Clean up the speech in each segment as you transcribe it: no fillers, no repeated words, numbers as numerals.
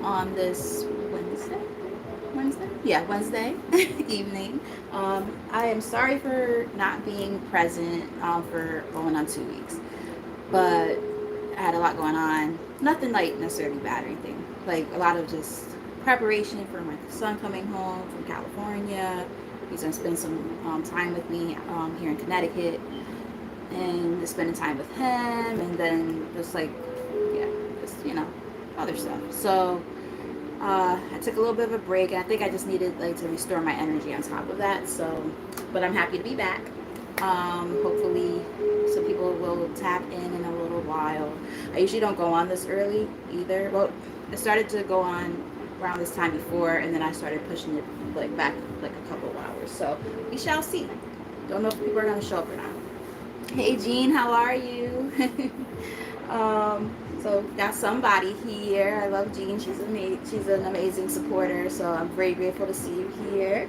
on this Wednesday evening. I am sorry for not being present for going on 2 weeks, but I had a lot going on. Nothing like necessarily bad or anything. Like a lot of just preparation for my son coming home from California. He's gonna spend some time with me here in Connecticut, and just spending time with him, and then just like, yeah, just other stuff. So I took a little bit of a break, and I think I just needed like to restore my energy on top of that. So, but I'm happy to be back. Hopefully, some people will tap in a little while. I usually don't go on this early either. Well, I started to go on around this time before, and then I started pushing it like back like a couple of hours. So we shall see. Don't know if people are gonna show up or not. Hey Jean, how are you? So got somebody here. I love Jean. She's an amazing supporter. So I'm very grateful to see you here.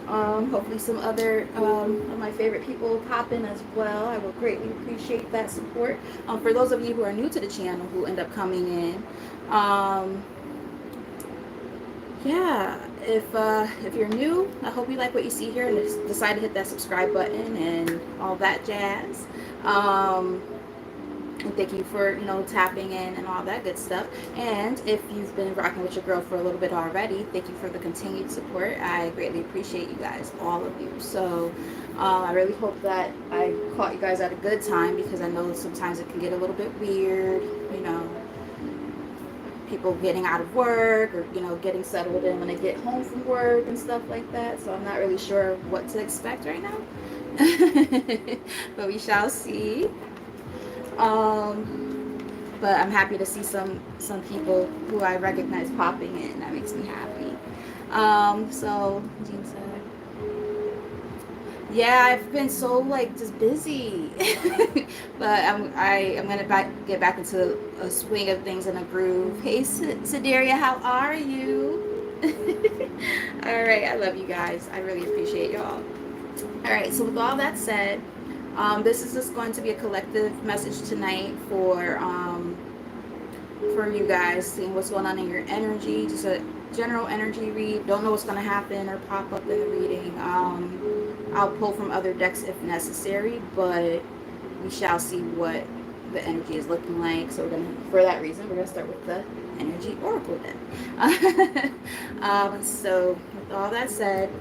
Hopefully some other of my favorite people will pop in as well. I will greatly appreciate that support. For those of you who are new to the channel who end up coming in, yeah, if you're new, I hope you like what you see here and decide to hit that subscribe button and all that jazz. And thank you for tapping in and all that good stuff. And if you've been rocking with your girl for a little bit already, thank you for the continued support. I greatly appreciate you guys, all of you. So I really hope that I caught you guys at a good time, because I know sometimes it can get a little bit weird, people getting out of work, or getting settled in when they get home from work and stuff like that. So I'm not really sure what to expect right now. But we shall see. But I'm happy to see some people who I recognize popping in. That makes me happy. So Jean said, yeah, I've been so like just busy. But I'm gonna get back into a swing of things in a groove. Hey Sideria, how are you? All right, I love you guys. I really appreciate y'all. All right, so with all that said, this is just going to be a collective message tonight for you guys, seeing what's going on in your energy. Just a general energy read. Don't know what's going to happen or pop up in the reading. I'll pull from other decks if necessary, but we shall see what the energy is looking like. So for that reason, we're gonna start with the energy oracle deck. So with all that said,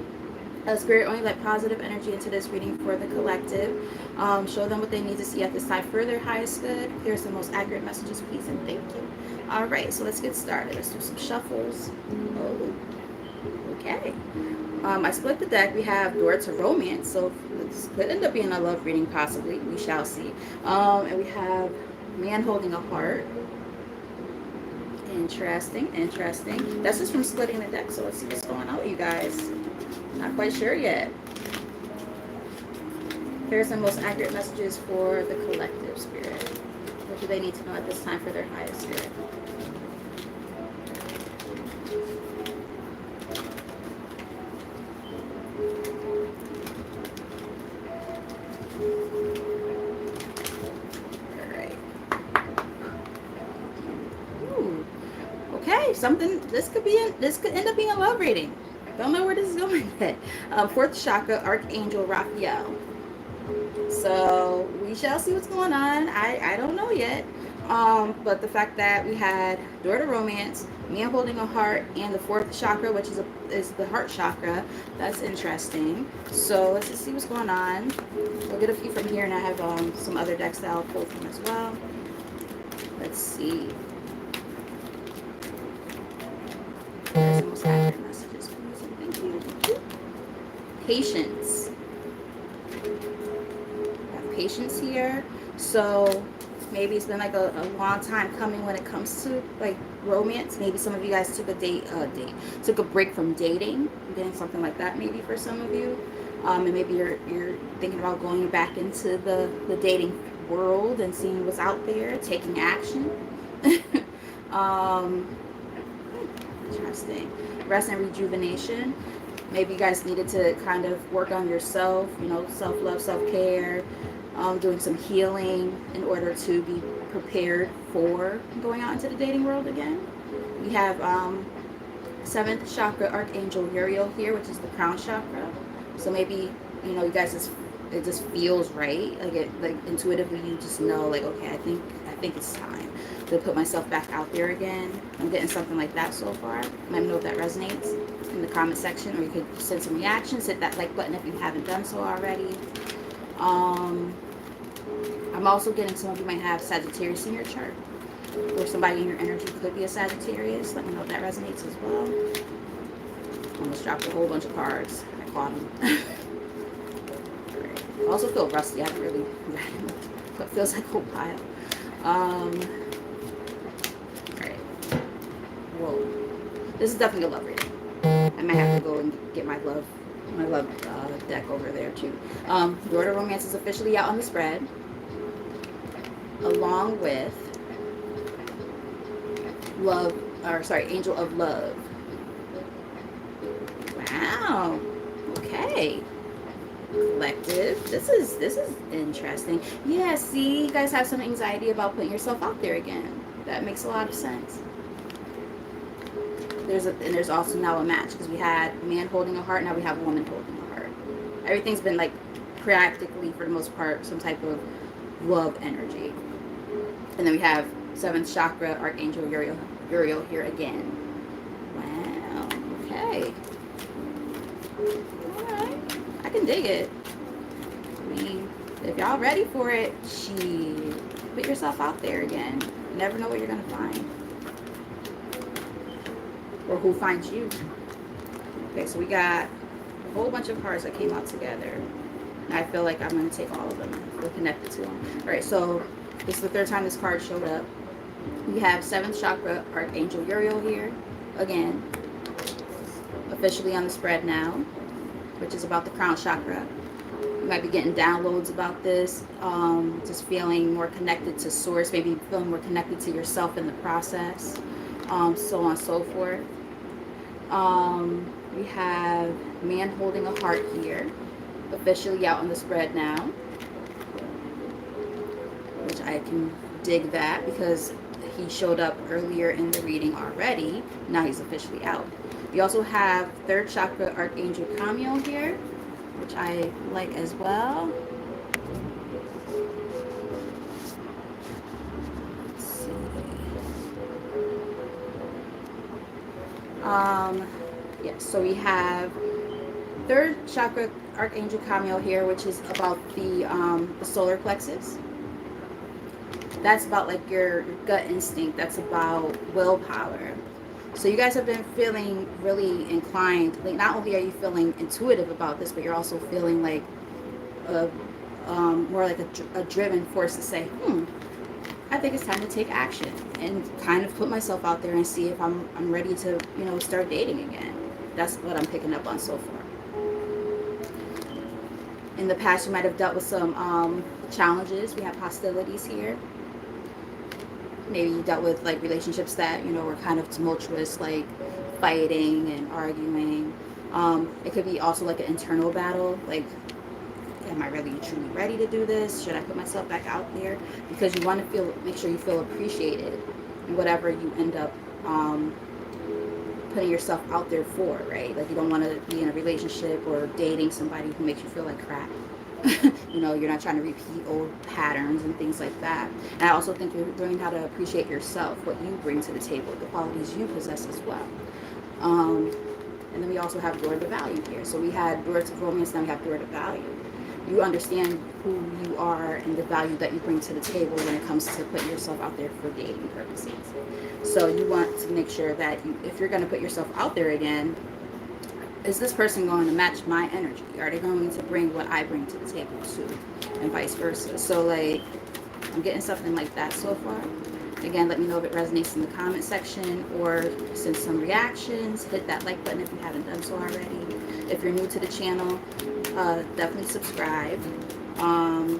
Spirit only let positive energy into this reading for the collective. Show them what they need to see at this time for their highest good. Here's the most accurate messages, please, and thank you. All right, so let's get started. Let's do some shuffles. Oh, okay. I split the deck. We have Door to Romance, so this could end up being a love reading, possibly. We shall see. And we have Man Holding a Heart. Interesting. That's just from splitting the deck, so let's see what's going on with you guys. Not quite sure yet. Here's the most accurate messages for the collective, Spirit. What do they need to know at this time for their highest spirit? Alright. Ooh. Okay, this could end up being a love reading. Don't know where this is going yet. Fourth chakra, Archangel Raphael. So we shall see what's going on. I don't know yet. But the fact that we had Door to Romance, Man Holding a Heart, and the fourth chakra, which is the heart chakra, that's interesting. So let's just see what's going on. We'll get a few from here, and I have some other decks that I'll pull from as well. Let's see. There's the most accurate messages. Thank you. Patience. Patience here. So maybe it's been like a long time coming when it comes to like romance. Maybe some of you guys took took a break from dating. I'm getting something like that maybe for some of you. And maybe you're thinking about going back into the dating world and seeing what's out there, taking action. Interesting. Rest and rejuvenation. Maybe you guys needed to kind of work on yourself, self-love, self-care, doing some healing in order to be prepared for going out into the dating world again. We have 7th chakra Archangel Uriel here, which is the crown chakra. So maybe, you guys it just feels right. Like intuitively you just know, like, okay, I think it's time to put myself back out there again. I'm getting something like that so far. Let me know if that resonates in the comment section, or you could send some reactions. Hit that like button if you haven't done so already. I'm also getting some of you might have Sagittarius in your chart, or somebody in your energy could be a Sagittarius. Let me know if that resonates as well. Almost dropped a whole bunch of cards. I caught them. Right. I also feel rusty. I haven't really read it, but it feels like a whole pile. Alright. Whoa. This is definitely a love reading. I might have to go and get my love deck over there too. Door to Romance is officially out on the spread, along with Angel of Love. Wow. Okay. Collective. This is interesting. Yeah, see, you guys have some anxiety about putting yourself out there again. That makes a lot of sense. There's also now a match, because we had a man holding a heart, now we have a woman holding a heart. Everything's been like practically, for the most part, some type of love energy. And then we have 7th chakra Archangel Uriel here again. Wow. Okay. Alright. I can dig it. I mean, if y'all ready for it, put yourself out there again. You never know what you're going to find. Or who finds you. Okay, so we got a whole bunch of cards that came out together. And I feel like I'm going to take all of them. We're connected to them. Alright, so this is the 3rd time this card showed up. We have 7th chakra Archangel Uriel here. Again, officially on the spread now, which is about the crown chakra. You might be getting downloads about this. Just feeling more connected to source. Maybe feeling more connected to yourself in the process. So on and so forth. We have man holding a heart here, officially out on the spread now, which I can dig that, because he showed up earlier in the reading already. Now he's officially out. We also have 3rd chakra Archangel Camiel here, which I like as well. Yes, so we have 3rd chakra Archangel Camiel here, which is about the solar plexus. That's about like your gut instinct. That's about willpower. So you guys have been feeling really inclined. Like, not only are you feeling intuitive about this, but you're also feeling like more like a driven force to say, I think it's time to take action and kind of put myself out there and see if I'm ready to, start dating again. That's what I'm picking up on so far. In the past, you might have dealt with some challenges. We have hostilities here. Maybe you dealt with like relationships that, were kind of tumultuous, like fighting and arguing. It could be also like an internal battle, like, am I really truly ready to do this? Should I put myself back out there? Because you want to make sure you feel appreciated in whatever you end up putting yourself out there for, right? Like, you don't want to be in a relationship or dating somebody who makes you feel like crap. You're not trying to repeat old patterns and things like that. And I also think you're learning how to appreciate yourself, what you bring to the table, the qualities you possess as well. And then we also have door to value here. So we had door to romance, now we have door to value. You understand who you are and the value that you bring to the table when it comes to putting yourself out there for dating purposes. So you want to make sure that if you're going to put yourself out there again, is this person going to match my energy? Are they going to bring what I bring to the table too? And vice versa. So like, I'm getting something like that so far. Again, let me know if it resonates in the comment section, or send some reactions. Hit that like button if you haven't done so already. If you're new to the channel, definitely subscribe.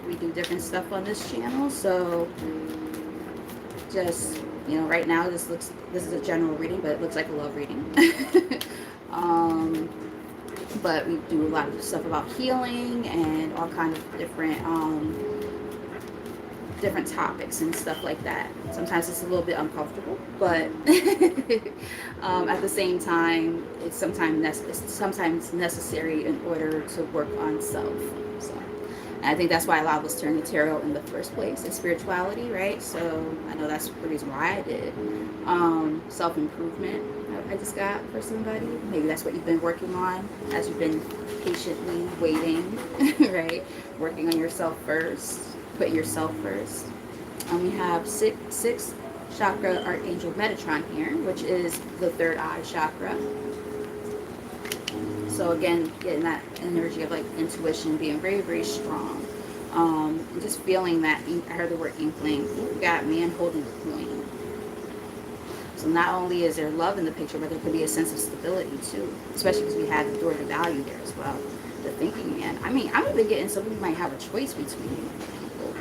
We do different stuff on this channel, so just, right now this is a general reading, but it looks like a love reading. But we do a lot of stuff about healing and all kinds of different different topics and stuff like that. Sometimes it's a little bit uncomfortable, but at the same time, it's sometimes necessary in order to work on self. So, and I think that's why a lot of us turn to tarot in the first place, and spirituality, right? So I know that's the reason why I did. Self improvement. I just got for somebody. Maybe that's what you've been working on as you've been patiently waiting, right? Working on yourself first, putting yourself first. We have six chakra Archangel Metatron here, which is the third eye chakra. So again, getting that energy of like intuition being very, very strong. And just feeling that, I heard the word inkling. You got man holding the coin. So not only is there love in the picture, but there could be a sense of stability too, especially because we had the door to value there as well. The thinking man. I mean, I'm even getting some of you might have a choice between people.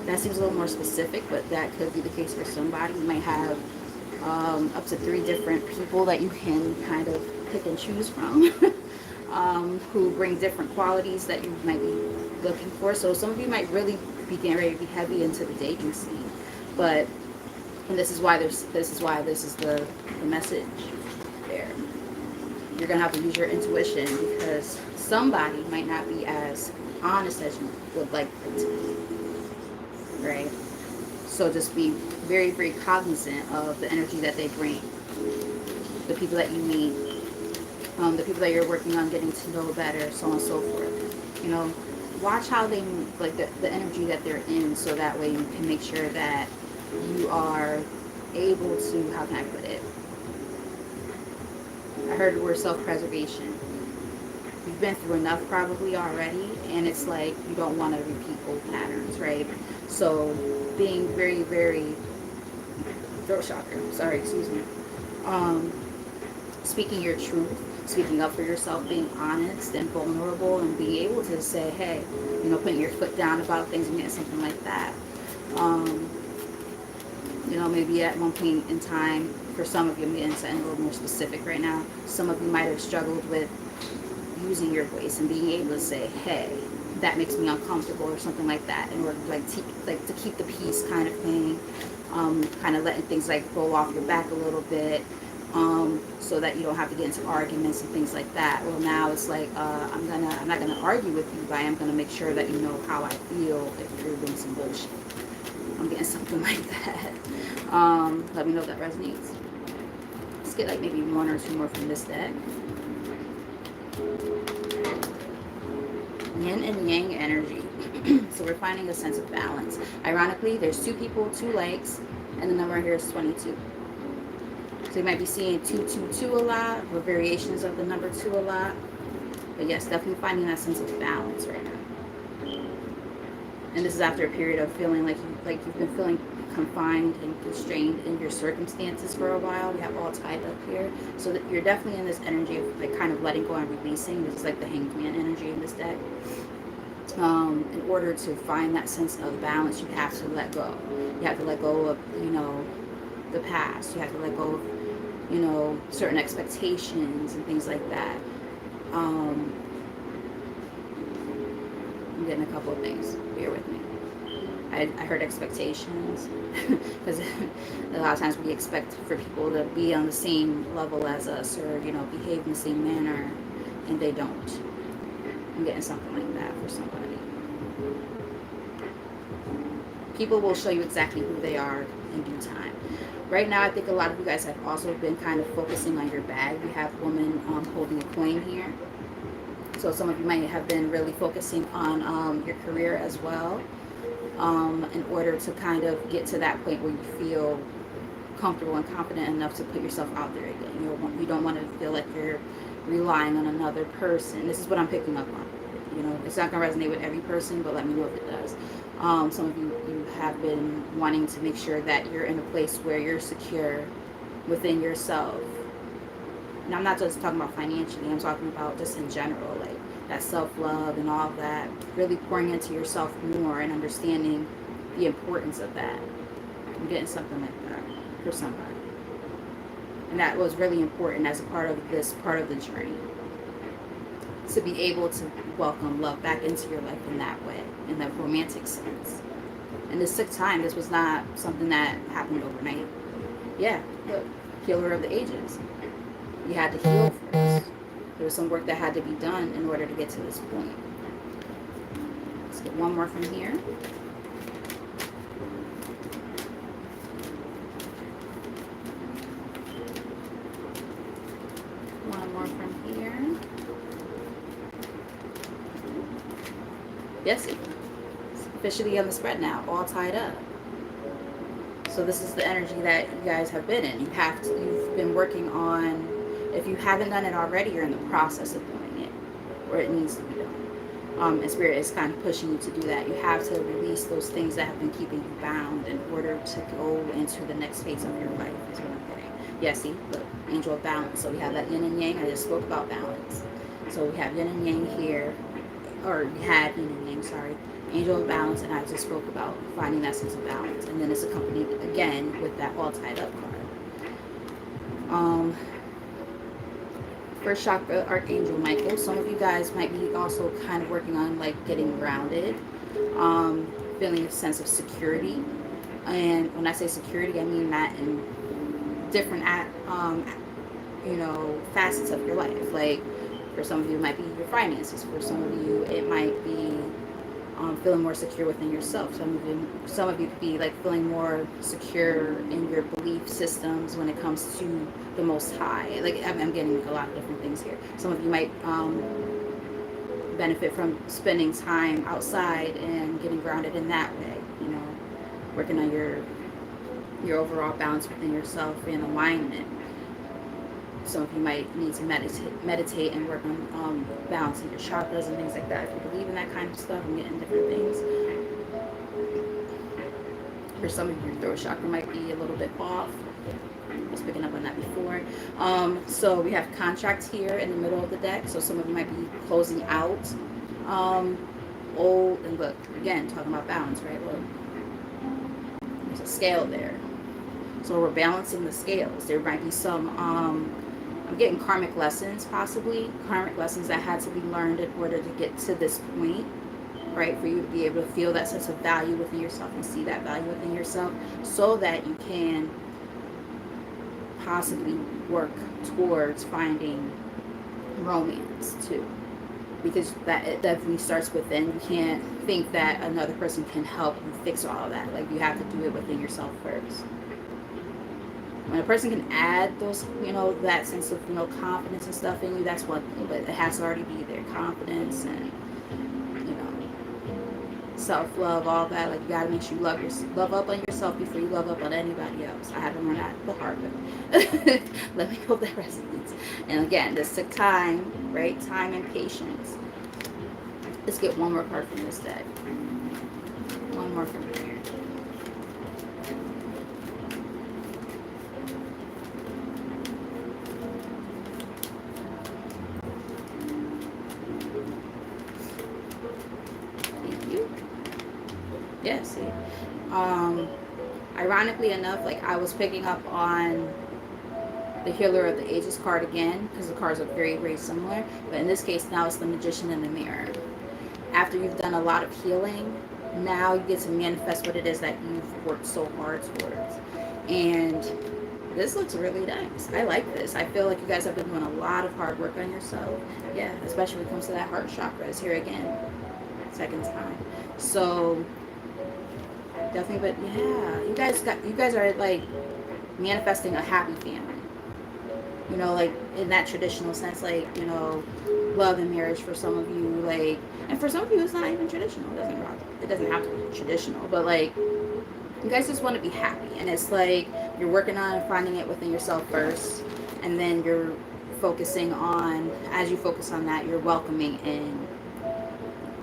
That seems a little more specific, but that could be the case for somebody. You might have up to 3 different people that you can kind of pick and choose from, who bring different qualities that you might be looking for. So some of you might really be getting ready to be heavy into the dating scene, but and this is why this is the message there. You're gonna have to use your intuition because somebody might not be as honest as you would like them to be, right? So just be very, very cognizant of the energy that they bring, the people that you meet, the people that you're working on getting to know better, so on and so forth. You know, watch how they move, like the energy that they're in, so that way you can make sure that you are able to, how can I put it? I heard the word self-preservation. You've been through enough probably already, and it's like you don't want to repeat old patterns, right? So being very, very throat chakra, sorry, excuse me. Speaking your truth, speaking up for yourself, being honest and vulnerable, and being able to say, hey, you know, putting your foot down about things and getting something like that. You know, maybe at one point in time, for some of you, I'm getting something a little more specific right now. Some of you might have struggled with using your voice and being able to say, hey, that makes me uncomfortable or something like that, in order to keep the peace kind of thing, kind of letting things like roll off your back a little bit, so that you don't have to get into arguments and things like that. Well, now it's like I'm not gonna argue with you, but I am gonna make sure that you know how I feel if you're doing some bullshit. I'm getting something like that. Let me know if that resonates. Let's get like maybe 1 or 2 more from this deck. Yin and Yang energy. So we're finding a sense of balance. Ironically, there's 2 people, 2 legs, and the number here is 22. So you might be seeing 222 a lot, or variations of the number 2 a lot. But yes, definitely finding that sense of balance right now. And this is after a period of feeling like you've been feeling confined and constrained in your circumstances for a while. We have all tied up here. So that you're definitely in this energy of like kind of letting go and releasing. This is like the Hanged Man energy in this deck. In order to find that sense of balance, you have to let go. You have to let go of, you know, the past. You have to let go of, you know, certain expectations and things like that. I'm getting a couple of things. Bear with me. I heard expectations, because a lot of times we expect for people to be on the same level as us, or, you know, behave in the same manner, and they don't. I'm getting something like that for somebody. People will show you exactly who they are in due time. Right now, I think a lot of you guys have also been kind of focusing on your bag. You have women holding a coin here. So some of you might have been really focusing on your career as well, in order to kind of get to that point where you feel comfortable and confident enough to put yourself out there again. You don't want to feel like you're relying on another person. This is what I'm picking up on. You know, it's not going to resonate with every person, but let me know if it does. Some of you have been wanting to make sure that you're in a place where you're secure within yourself. And I'm not just talking about financially, I'm talking about just in general, like that self-love and all of that, really pouring into yourself more and understanding the importance of that. I'm getting something like that for somebody. And that was really important as a part of this part of the journey, to be able to welcome love back into your life in that way, in that romantic sense. And this took time. This was not something that happened overnight. Yeah, look, healer of the ages. You had to heal first. There was some work that had to be done in order to get to this point. Let's get one more from here. One more from here. Yes, it's officially on the spread now, all tied up. So this is the energy that you guys have been in. You've been working on, if you haven't done it already, you're in the process of doing it, or it needs to be done. And Spirit is kind of pushing you to do that. You have to release those things that have been keeping you bound in order to go into the next phase of your life, is what I'm getting. Yeah, see, look, angel of balance. So we have that yin and yang. I just spoke about balance. So we have yin and yang here, or we had yin and yang, sorry. Angel of balance, and I just spoke about finding that sense of balance. And then it's accompanied again with that all tied up card. First chakra, Archangel Michael. Some of you guys might be also kind of working on like getting grounded, feeling a sense of security. And when I say security, I mean that in different facets of your life. Like for some of you it might be your finances, for some of you it might be feeling more secure within yourself. Some of you could be like feeling more secure in your belief systems when it comes to the Most High. Like I'm getting a lot of different things here. Some of you might benefit from spending time outside and getting grounded in that way. You know, working on your overall balance within yourself and alignment. Some of you might need to meditate and work on balancing your chakras and things like that. If you believe in that kind of stuff, I'm getting different things. For some of you, your throat chakra might be a little bit off. I was picking up on that before. So we have contracts here in the middle of the deck. So some of you might be closing out old, and look, again, talking about balance, right? Look, there's a scale there. So we're balancing the scales. There might be some I'm getting karmic lessons, possibly karmic lessons that had to be learned in order to get to this point, right? For you to be able to feel that sense of value within yourself and see that value within yourself, so that you can possibly work towards finding romance too, because that it definitely starts within. You can't think that another person can help you fix all of that. Like you have to do it within yourself first. When a person can add those, that sense of, confidence and stuff in you, that's one thing. But it has to already be there. Confidence and, self-love, all that. Like, you got to make sure you love up on yourself before you love up on anybody else. I had to learn that the hard way. Let me know if that resonates. And again, this took time, right? Time and patience. Let's get one more card from this deck. One more from here. Yeah, see. Ironically enough, like I was picking up on the Healer of the Ages card again, because the cards are very, very similar. But in this case, now it's the Magician in the Mirror. After you've done a lot of healing, now you get to manifest what it is that you've worked so hard towards. And this looks really nice. I like this. I feel like you guys have been doing a lot of hard work on yourself. Yeah, especially when it comes to that heart chakra. It's here again. Second time. So definitely, but yeah, you guys are like manifesting a happy family. Like in that traditional sense, like, love and marriage for some of you, like, and for some of you it's not even traditional. It doesn't have to be traditional, but like you guys just want to be happy, and it's like you're working on finding it within yourself first, and then you're focusing on, as you focus on that, you're welcoming in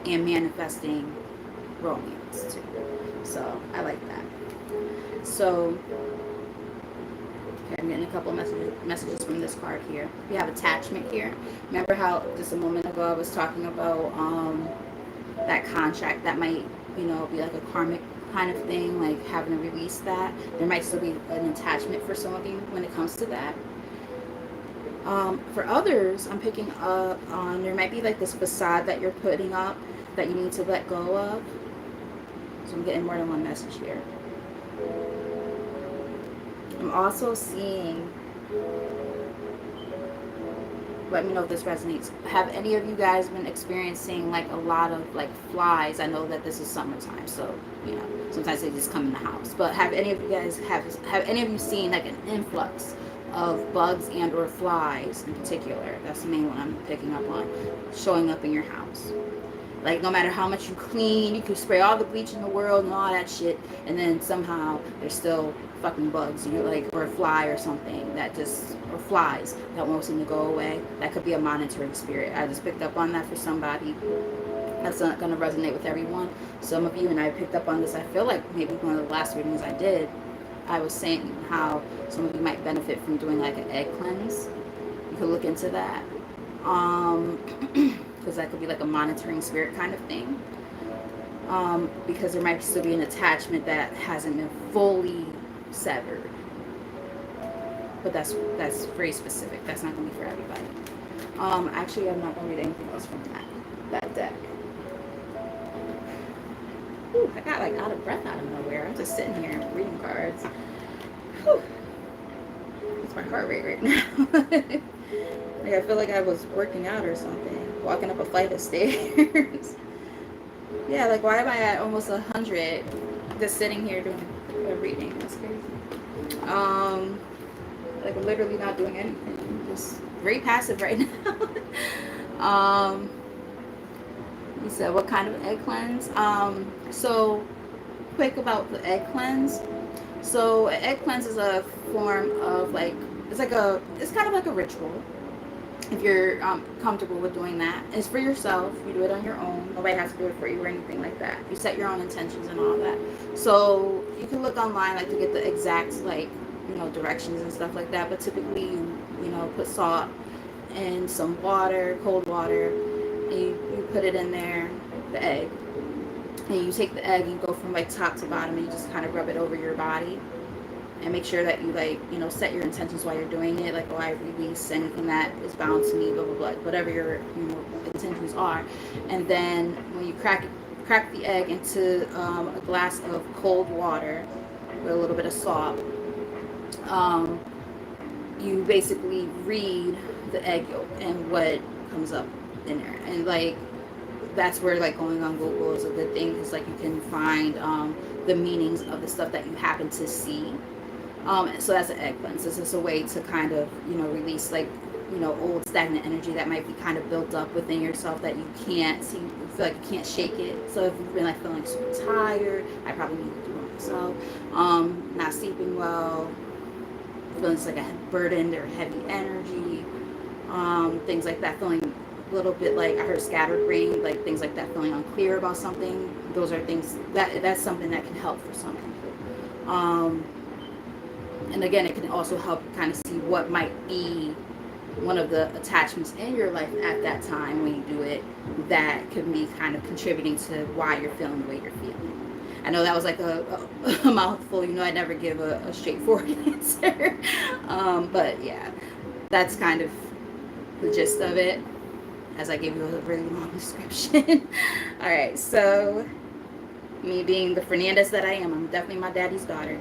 and manifesting romance too. So I like that. So okay, I'm getting a couple messages from this card here. We have attachment here. Remember how just a moment ago I was talking about that contract that might, be like a karmic kind of thing, like having to release that. There might still be an attachment for some of you when it comes to that. For others, I'm picking up on there might be like this facade that you're putting up that you need to let go of. So I'm getting more than one message here. I'm also seeing, let me know if this resonates. Have any of you guys been experiencing like a lot of like flies? I know that this is summertime, so you know sometimes they just come in the house. But have any of you guys have any of you seen like an influx of bugs and or flies in particular? That's the main one I'm picking up on, showing up in your house. Like no matter how much you clean, you can spray all the bleach in the world and all that shit, and then somehow there's still fucking bugs, you like, or a fly or something that just, or flies that won't seem to go away. That could be a monitoring spirit. I just picked up on that for somebody. That's not going to resonate with everyone. Some of you, and I picked up on this, I feel like maybe one of the last readings I did, I was saying how some of you might benefit from doing like an egg cleanse. You could look into that. Because that could be like a monitoring spirit kind of thing. Because there might still be an attachment that hasn't been fully severed. But that's very specific. That's not going to be for everybody. Actually, I'm not going to read anything else from that deck. Whew, I got like out of breath out of nowhere. I'm just sitting here reading cards. Whew. It's my heart rate right now. Like I feel like I was working out or something, walking up a flight of stairs. Yeah, like why am I at almost 100 just sitting here doing a reading? That's crazy. Like literally not doing anything, just very passive right now. You said what kind of egg cleanse? So quick about the egg cleanse. So an egg cleanse is a form of like, it's kind of like a ritual. If you're comfortable with doing that, it's for yourself. You do it on your own. Nobody has to do it for you or anything like that. You set your own intentions and all that. So you can look online like to get the exact like directions and stuff like that. But typically you put salt and some water, cold water, and you put it in there, the egg, and you take the egg and you go from like top to bottom and you just kind of rub it over your body. And make sure that you set your intentions while you're doing it. Like, oh, I release anything that is bound to me, blah, blah, blah. Whatever your intentions are. And then when you crack the egg into a glass of cold water with a little bit of salt, you basically read the egg yolk and what comes up in there. And, like, that's where, like, going on Google is a good thing. Because, like, you can find the meanings of the stuff that you happen to see. So that's an egg cleanse. This is a way to kind of, release like, old stagnant energy that might be kind of built up within yourself that you can't see, you feel like you can't shake it. So if you've been like feeling super tired, I probably need to do it myself. Not sleeping well, feeling just like a burdened or heavy energy, things like that, feeling a little bit like I heard scattered brain, like things like that, feeling unclear about something. Those are things that's something that can help for some people. And again, it can also help kind of see what might be one of the attachments in your life at that time when you do it that could be kind of contributing to why you're feeling the way you're feeling. I know that was like a mouthful. I never give a straightforward answer. But yeah, that's kind of the gist of it, as I gave you a really long description. All right, so me being the Fernandez that I am, I'm definitely my daddy's daughter.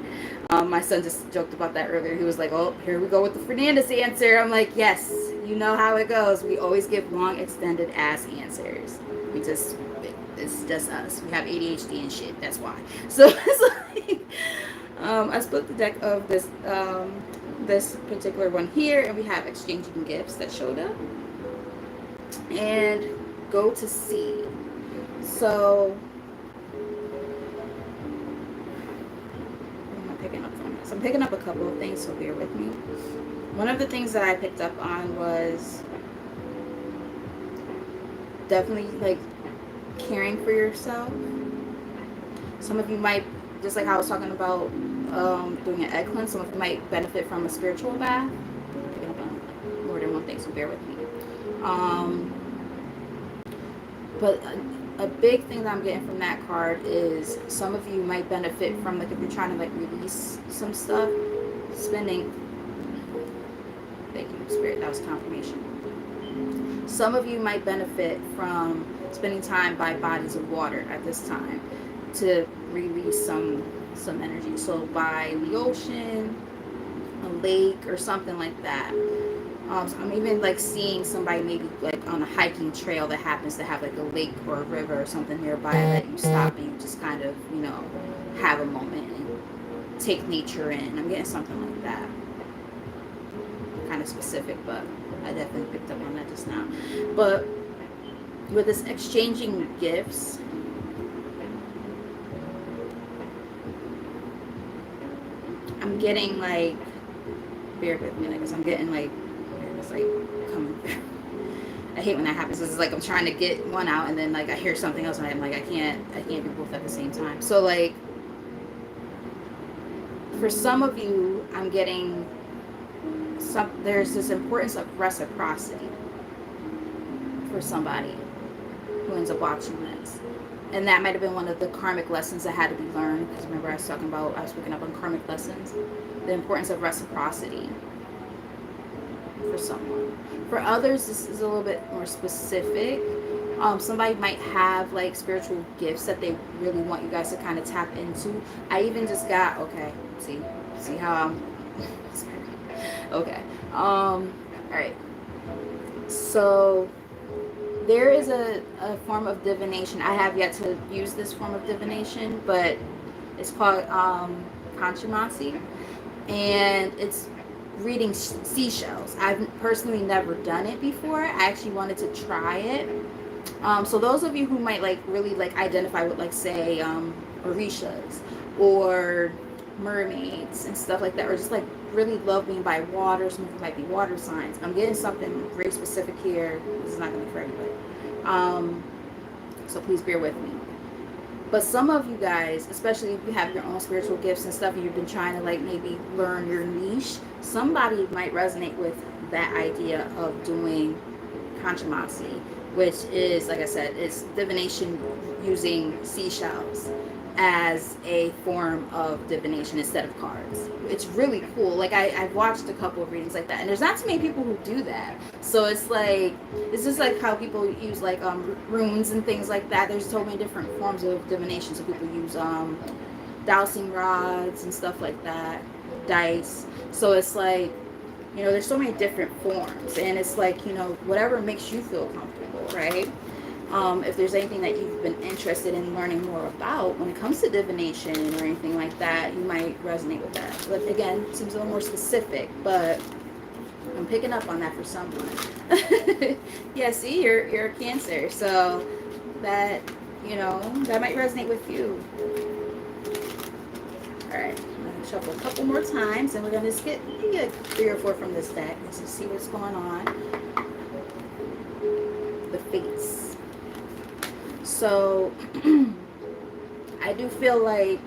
My son just joked about that earlier. He was like, oh, here we go with the Fernandez answer. I'm like, yes, you know how it goes. We always give long, extended ass answers. It's just us. We have ADHD and shit. That's why. So it's like, I split the deck of this particular one here, and we have exchanging gifts that showed up. And go to see. So I'm picking up a couple of things, so bear with me. One of the things that I picked up on was definitely like caring for yourself. Some of you might, just like how I was talking about doing an egg cleanse, some of you might benefit from a spiritual bath. I'm picking up on more than one thing, so bear with me. But a big thing that I'm getting from that card is some of you might benefit from, like, if you're trying to like release some stuff, spending, thank you Spirit, that was confirmation. Some of you might benefit from spending time by bodies of water at this time to release some energy. So by the ocean, a lake, or something like that. So I'm even like seeing somebody maybe like on a hiking trail that happens to have like a lake or a river or something nearby that you stop and you just kind of, you know, have a moment and take nature in. I'm getting something like that. Kind of specific, but I definitely picked up on that just now. But with this exchanging gifts, I'm getting like, bear with me, because I'm getting like, it's like coming through. I hate when that happens. It's like I'm trying to get one out and then like I hear something else and I'm like, I can't do both at the same time. So like, for some of you, I'm getting there's this importance of reciprocity for somebody who ends up watching this. And that might have been one of the karmic lessons that had to be learned. Because remember I was picking up on karmic lessons. The importance of reciprocity for someone. For others, this is a little bit more specific. Somebody might have like spiritual gifts that they really want you guys to kind of tap into. I even just got, okay, see how I'm okay. All right. So there is a form of divination. I have yet to use this form of divination, but it's called conjumancy, and it's reading seashells. I've personally never done it before. I actually wanted to try it. So those of you who might like really like identify with like say orishas or mermaids and stuff like that, or just like really love being by water, some people might be water signs. I'm getting something very specific here. This is not going to be for everybody. So please bear with me. But some of you guys, especially if you have your own spiritual gifts and stuff and you've been trying to like maybe learn your niche, somebody might resonate with that idea of doing conjumancy, which is, like I said, it's divination using seashells as a form of divination instead of cards. It's really cool. Like I've watched a couple of readings like that, and there's not too many people who do that. So it's just like how people use like runes and things like that. There's so many different forms of divination. So people use dowsing rods and stuff like that, dice. So it's like, you know, there's so many different forms, and it's like, you know, whatever makes you feel comfortable, right? If there's anything that you've been interested in learning more about when it comes to divination or anything like that, you might resonate with that. But again, it seems a little more specific, but I'm picking up on that for someone. Yeah, see, you're a Cancer, so that, you know, that might resonate with you. All right, I'm going to shuffle a couple more times, and we're going to just get maybe like 3 or 4 from this deck just to see what's going on. The Fates. So I do feel like,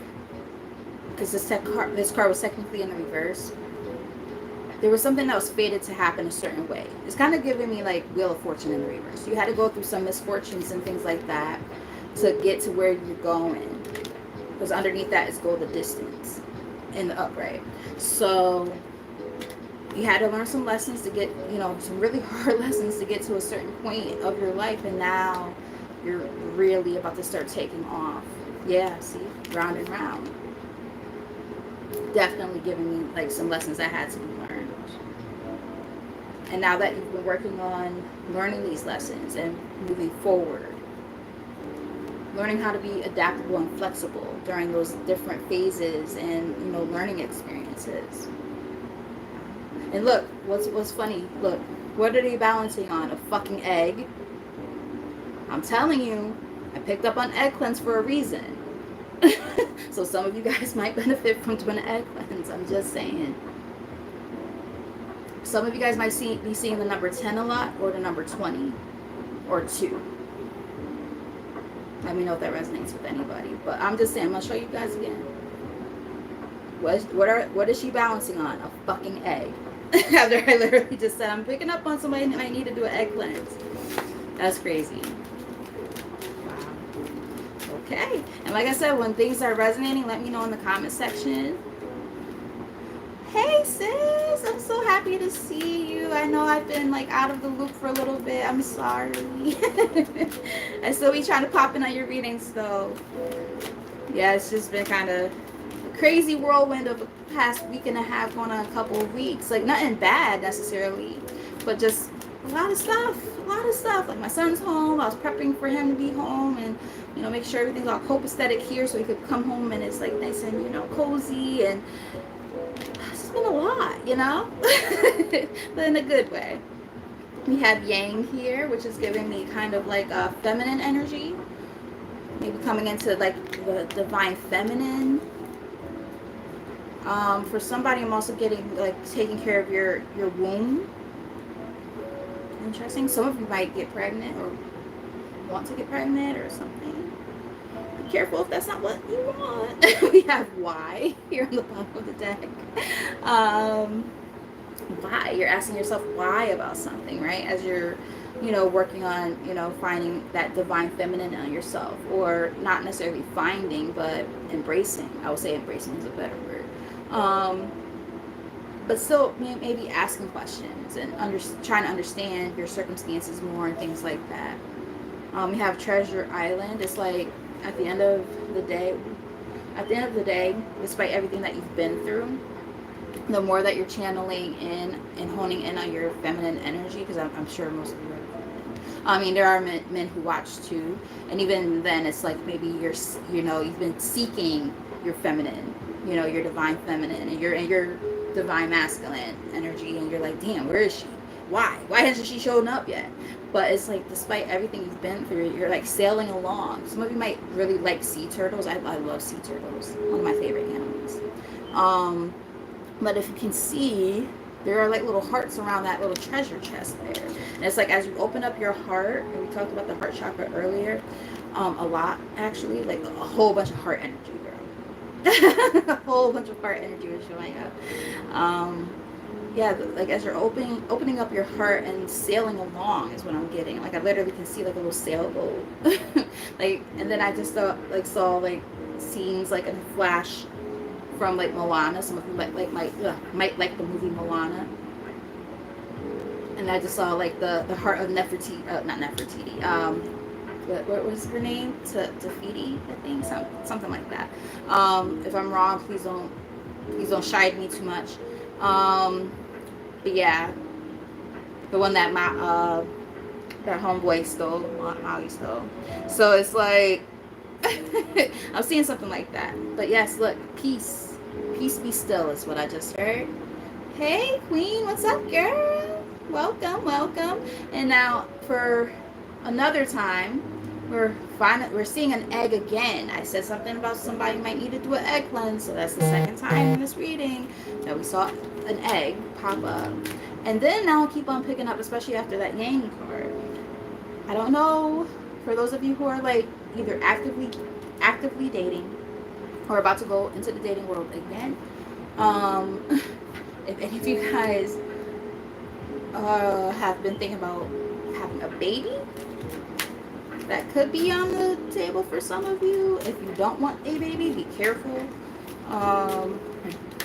because this card was technically in the reverse, there was something that was fated to happen a certain way. It's kind of giving me like Wheel of Fortune in the reverse. You had to go through some misfortunes and things like that to get to where you're going, because underneath that is go the distance in the upright. So you had to learn some lessons to get, you know, some really hard lessons to get to a certain point of your life, and now you're really about to start taking off. Yeah, see, round and round. Definitely giving me like some lessons that had to be learned. And now that you've been working on learning these lessons and moving forward, learning how to be adaptable and flexible during those different phases and, you know, learning experiences. And look, what's funny, look, what are they balancing on? A fucking egg. I'm telling you, I picked up on egg cleanse for a reason. So some of you guys might benefit from doing an egg cleanse. I'm just saying. Some of you guys might be seeing the number 10 a lot, or the number 20 or 2. Let me know if that resonates with anybody. But I'm just saying, I'm going to show you guys again. What is she balancing on? A fucking egg. After I literally just said, I'm picking up on somebody that might need to do an egg cleanse. That's crazy. Okay, and like I said, when things are resonating, let me know in the comment section. Hey sis, I'm so happy to see you. I know I've been like out of the loop for a little bit. I'm sorry. I still be trying to pop in on your readings though. Yeah, it's just been kind of a crazy whirlwind of the past week and a half, going on a couple of weeks. Like nothing bad necessarily, but just a lot of stuff. A lot of stuff. Like my son's home. I was prepping for him to be home, and make sure everything's all copacetic here, so he could come home and it's like nice and cozy. And it's been a lot. But in a good way. We have Yang here, which is giving me kind of like a feminine energy. Maybe coming into like the divine feminine. For somebody, I'm also getting like taking care of your womb. Interesting. Some of you might get pregnant or want to get pregnant or something. Be careful if that's not what you want. We have why here on the bottom of the deck. Why? You're asking yourself why about something, right? As you're working on finding that divine feminine in yourself, or not necessarily finding but embracing. I would say embracing is a better word. But still maybe asking questions and trying to understand your circumstances more and things like that. We have Treasure Island. It's like at the end of the day, despite everything that you've been through, the more that you're channeling in and honing in on your feminine energy, because I'm sure most of you are feminine. I mean, there are men who watch too, and even then, it's like maybe you've been seeking your feminine, your divine feminine, and your divine masculine energy, and you're like, damn, where is she? Why hasn't she shown up yet? But it's like, despite everything you've been through, you're like sailing along. Some of you might really like sea turtles. I love sea turtles. One of my favorite animals. But if you can see, there are like little hearts around that little treasure chest there. And it's like as you open up your heart, and we talked about the heart chakra earlier, a lot actually, like a whole bunch of heart energy, girl. A whole bunch of heart energy is showing up. Yeah, like as you're opening up your heart and sailing along is what I'm getting. Like I literally can see like a little sailboat. Like, and then I just saw scenes like in a flash from like Moana. Some of you might like the movie Moana. And I just saw like the heart of Nefertiti, not Nefertiti. What was her name? Tafiti, I think, something like that. If I'm wrong, please don't shide me too much. But yeah, the one that that homeboy stole, Molly stole. So it's like I'm seeing something like that. But yes, look, peace be still is what I just heard. Hey Queen, what's up, girl? Welcome. And now for another time, we're seeing an egg again. I said something about somebody might need to do an egg cleanse, so that's the second time in this reading that we saw an egg pop up. And then now I'll keep on picking up, especially after that Yang card. I don't know, for those of you who are like either actively dating or about to go into the dating world again, if any of you guys have been thinking about having a baby, that could be on the table for some of you. If you don't want a baby, be careful.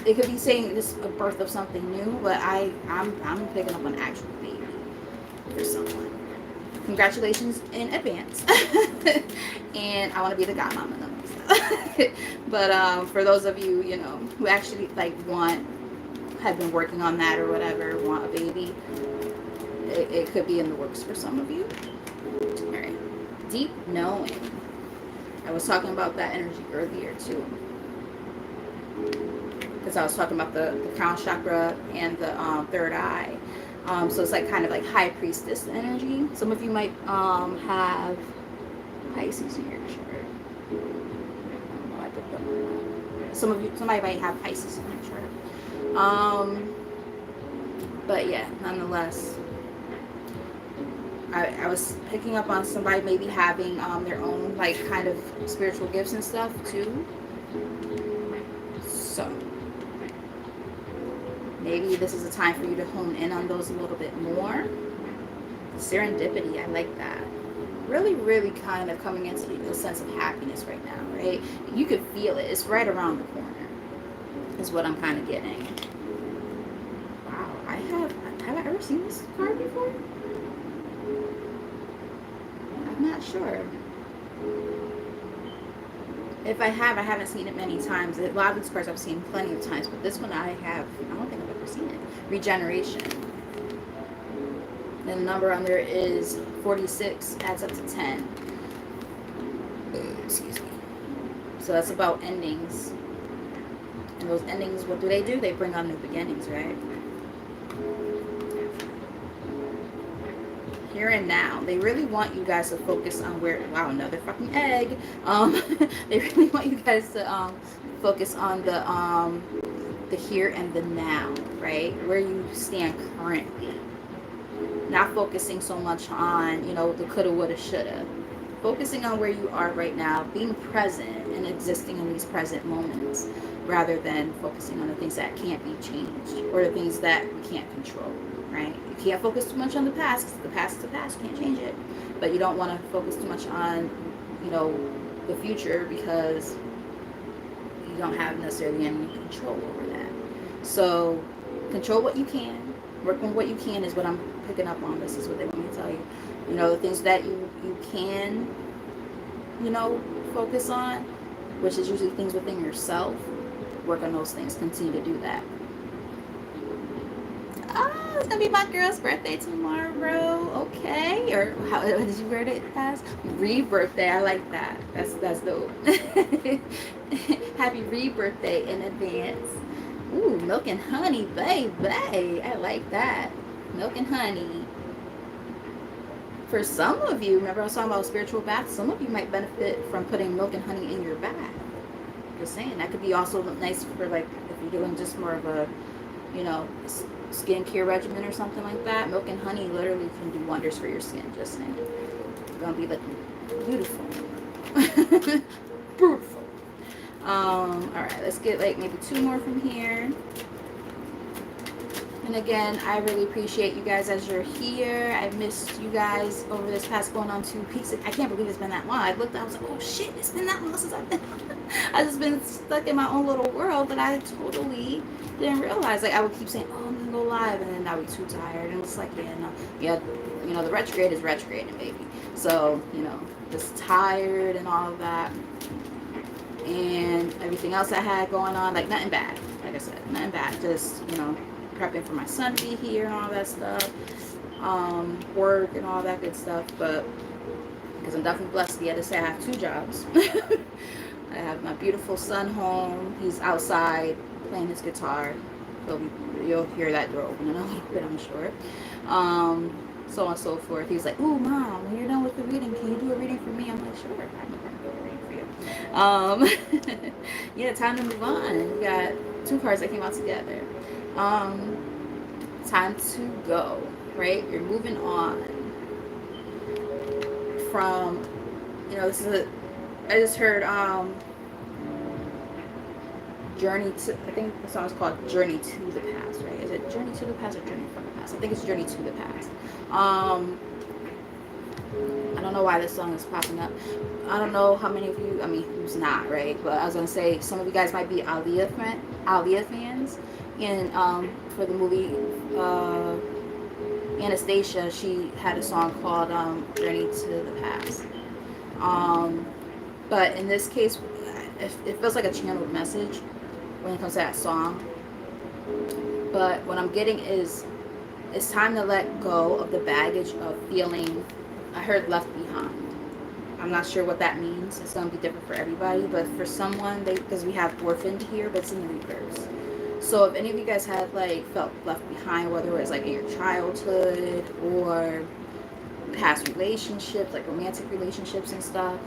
It could be saying this a birth of something new, but I'm picking up an actual baby for someone. Congratulations in advance. And I want to be the godmama. But for those of you, who actually have been working on that or whatever, want a baby, it could be in the works for some of you. All right. Deep knowing. I was talking about that energy earlier too, because I was talking about the crown chakra and the third eye. So it's like kind of like high priestess energy. Some of you might have Pisces in your chart. Somebody might have Pisces in their chart. But yeah, nonetheless, I was picking up on somebody maybe having their own like kind of spiritual gifts and stuff too. So maybe this is a time for you to hone in on those a little bit more. Serendipity, I like that. Really, really kind of coming into a sense of happiness right now, right? You could feel it. It's right around the corner, is what I'm kind of getting. Wow, have I ever seen this card before? I'm not sure. If I have, I haven't seen it many times. A lot of these cards I've seen plenty of times, but this one I don't think I've ever seen it. Regeneration. And the number on there is 46, adds up to 10. Excuse me. So that's about endings. And those endings, what do? They bring on new beginnings, right? Here and now. They really want you guys to focus on where, wow, another fucking egg. They really want you guys to focus on the here and the now, right? Where you stand currently. Not focusing so much on, you know, the coulda, woulda, shoulda. Focusing on where you are right now, being present and existing in these present moments, rather than focusing on the things that can't be changed or the things that we can't control, right? You can't focus too much on the past, because the past is the past, you can't change it. But you don't want to focus too much on, you know, the future, because you don't have necessarily any control over that. So control what you can, work on what you can is what I'm picking up on. This is what they want me to tell you. You know, the things that you can, you know, focus on, which is usually things within yourself. Work on those things. Continue to do that. Oh, it's gonna be my girl's birthday tomorrow. Okay, or how did you word it as? Re-birthday. I like that. That's dope. Happy re-birthday in advance. Ooh, milk and honey, baby. I like that. Milk and honey. For some of you, remember I was talking about spiritual baths? Some of you might benefit from putting milk and honey in your bath. Just saying. That could be also nice for, like, if you're doing just more of a, you know, skincare regimen or something like that. Milk and honey literally can do wonders for your skin. Just saying. You're going to be looking beautiful. Beautiful. Alright, let's get like maybe 2 more from here. And again, I really appreciate you guys as you're here. I missed you guys over this past going on 2 weeks. I can't believe it's been that long. I looked, I was like, oh shit, it's been that long since I've been. I just been stuck in my own little world that I totally didn't realize. Like, I would keep saying, oh, I'm gonna go live, and then I would be too tired. And it's like, yeah, no, yeah, you know, the retrograde is retrograding, baby. So, you know, just tired and all of that. And everything else I had going on, like nothing bad. Like I said, nothing bad. Just, you know, prepping for my son to be here and all that stuff, work and all that good stuff. But because I'm definitely blessed to be able to say I have 2 jobs. I have my beautiful son home. He's outside playing his guitar. You'll hear that door open in a little bit, I'm sure. So on and so forth. He's like, ooh, Mom, when you're done with the reading, can you do a reading for me? I'm like, sure, I'm going to do a reading for you. Yeah, time to move on. We got 2 cards that came out together. Time to go, right? You're moving on from, you know, I just heard Journey to, I think the song is called Journey to the Past, right? Is it Journey to the Past or Journey from the Past? I think it's Journey to the Past. I don't know why this song is popping up. I don't know how many of you, I mean, who's not, right? But I was going to say, some of you guys might be Aaliyah fans. And for the movie Anastasia, she had a song called Journey to the Past. But in this case, it feels like a channeled message when it comes to that song. But what I'm getting is, it's time to let go of the baggage of feeling, I heard, left behind. I'm not sure what that means. It's going to be different for everybody. But for someone, because we have orphaned here, but it's in the reverse. So if any of you guys had, like, felt left behind, whether it was, like, in your childhood or past relationships, like romantic relationships and stuff,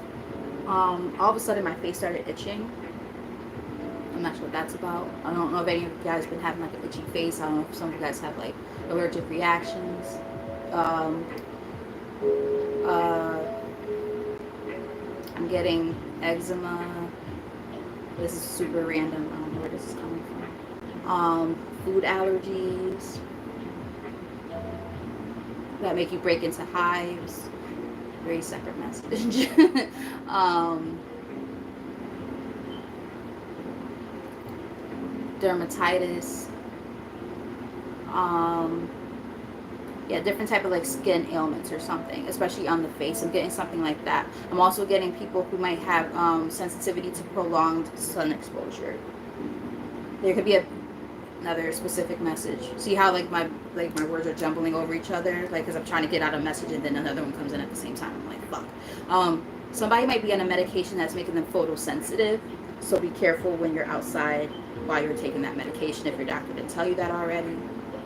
all of a sudden my face started itching. I'm not sure what that's about. I don't know if any of you guys been having, like, an itchy face. I don't know if some of you guys have, like, allergic reactions. I'm getting eczema. This is super random. I don't know where this is coming from. Food allergies that make you break into hives. Very separate message. Dermatitis. yeah, different type of like skin ailments or something, especially on the face. I'm getting something like that. I'm also getting people who might have sensitivity to prolonged sun exposure. There could be another specific message. See how like my words are jumbling over each other, like because I'm trying to get out a message and then another one comes in at the same time. I'm like, fuck. Somebody might be on a medication that's making them photosensitive, so be careful when you're outside while you're taking that medication. If your doctor didn't tell you that already,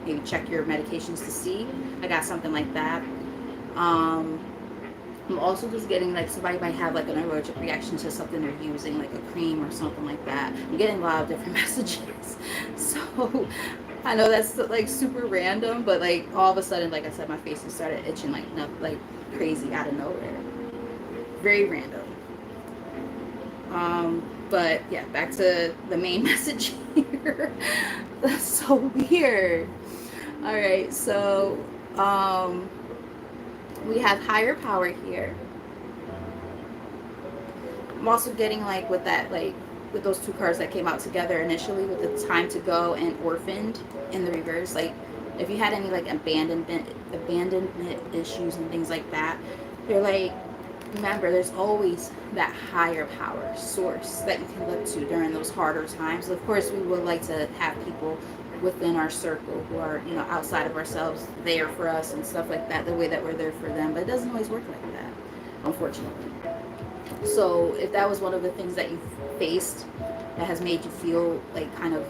maybe check your medications to see. I got something like that. I'm also just getting like somebody might have like an allergic reaction to something they're using, like a cream or something like that. I'm getting a lot of different messages. So I know that's like super random, but like all of a sudden, like I said, my face just started itching like like crazy out of nowhere. Very random. But yeah, back to the main message here. That's so weird. All right, so we have higher power here. I'm also getting like with that, like with those two cards that came out together initially with the time to go and orphaned in the reverse. Like if you had any like abandonment issues and things like that, you're like, remember there's always that higher power source that you can look to during those harder times. Of course, we would like to have people within our circle who are, you know, outside of ourselves there for us and stuff like that, the way that we're there for them, but it doesn't always work like that, unfortunately. So if that was one of the things that you faced that has made you feel like kind of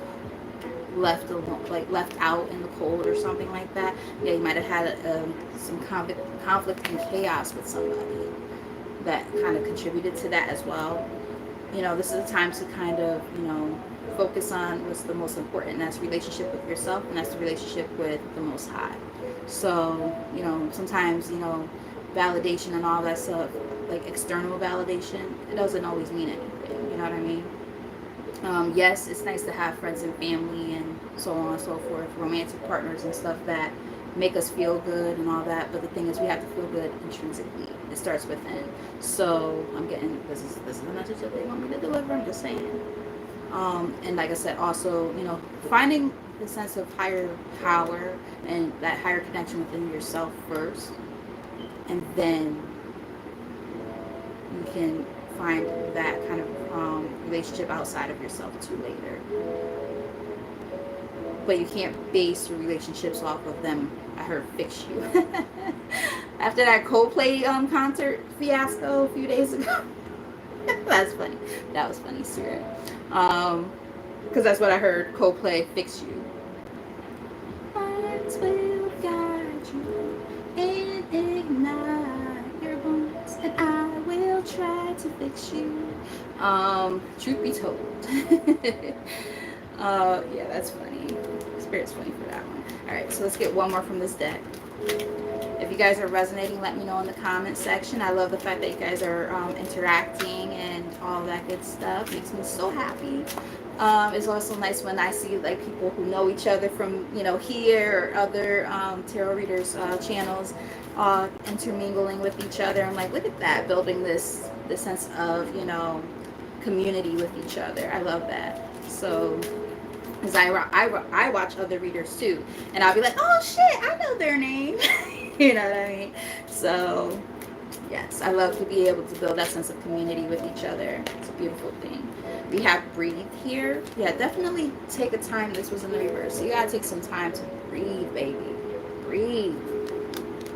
left alone, like left out in the cold or something like that, yeah, you might have had some conflict and chaos with somebody that kind of contributed to that as well. You know, this is a time to kind of, you know, focus on what's the most important, and that's relationship with yourself, and that's the relationship with the Most High. So, you know, sometimes, you know, validation and all that stuff, like external validation, it doesn't always mean anything. You know what I mean? Yes, it's nice to have friends and family and so on and so forth, romantic partners and stuff that make us feel good and all that. But the thing is, we have to feel good intrinsically. It starts within. So I'm getting this is the message that they want me to deliver. I'm just saying. And like I said, also, you know, finding the sense of higher power and that higher connection within yourself first, and then you can find that kind of relationship outside of yourself too later. But you can't base your relationships off of them. I heard fix you. After that Coldplay concert fiasco a few days ago. That's funny. That was funny, Spirit. Because that's what I heard. Coldplay fix you. Hearts will guide you and ignite your bones, and I will try to fix you. Truth be told. Yeah, that's funny. Spirit's funny for that one. Alright, so let's get one more from this deck. If you guys are resonating, let me know in the comment section. I love the fact that you guys are interacting and all that good stuff. Makes me so happy. It's also nice when I see like people who know each other from, you know, here or other tarot readers channels intermingling with each other. I'm like, look at that, building this sense of, you know, community with each other. I love that. So, because I watch other readers too, and I'll be like, oh shit, I know their name. You know what I mean? So, yes, I love to be able to build that sense of community with each other. It's a beautiful thing. We have breathe here. Yeah, definitely take a time. This was in the reverse. So you gotta take some time to breathe, baby. Breathe.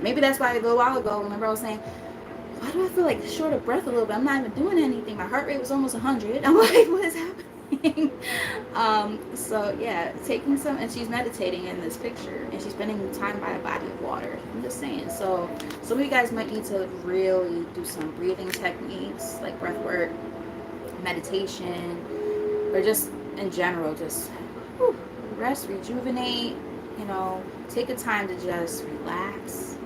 Maybe that's why a little while ago, remember I was saying, why do I feel like short of breath a little bit? I'm not even doing anything. My heart rate was almost 100. I'm like, what is happening? So yeah, taking some, and she's meditating in this picture, and she's spending time by a body of water. I'm just saying. So some of you guys might need to really do some breathing techniques like breath work, meditation, or just in general, just rest, rejuvenate, you know, take a time to just relax.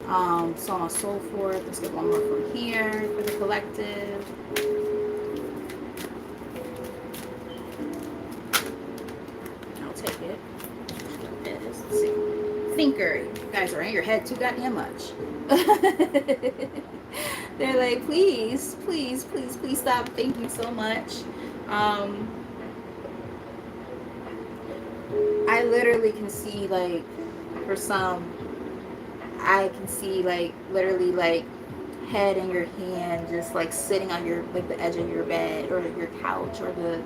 So on and so forth. Let's get one more from here for the collective. I'll take it. Let's see. Thinker. You guys are in your head too goddamn much. They're like, please, please, please, please stop thinking so much. I literally can see, like, for some, I can see like literally like head in your hand, just like sitting on your like the edge of your bed or your couch or the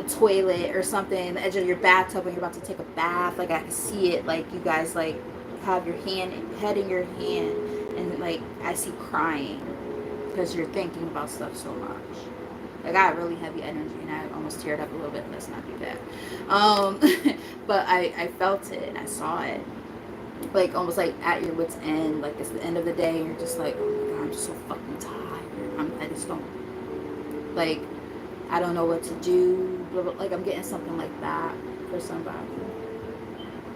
toilet or something, the edge of your bathtub when you're about to take a bath. Like I can see it, like you guys like have your head in your hand, and like I see crying because you're thinking about stuff so much. I got really heavy energy and I almost teared up a little bit. Let's not do that. Um, but I felt it and I saw it. Like almost like at your wit's end, like it's the end of the day and you're just like, oh my god, I'm just so fucking tired. I just don't, like, I don't know what to do. Like I'm getting something like that for somebody.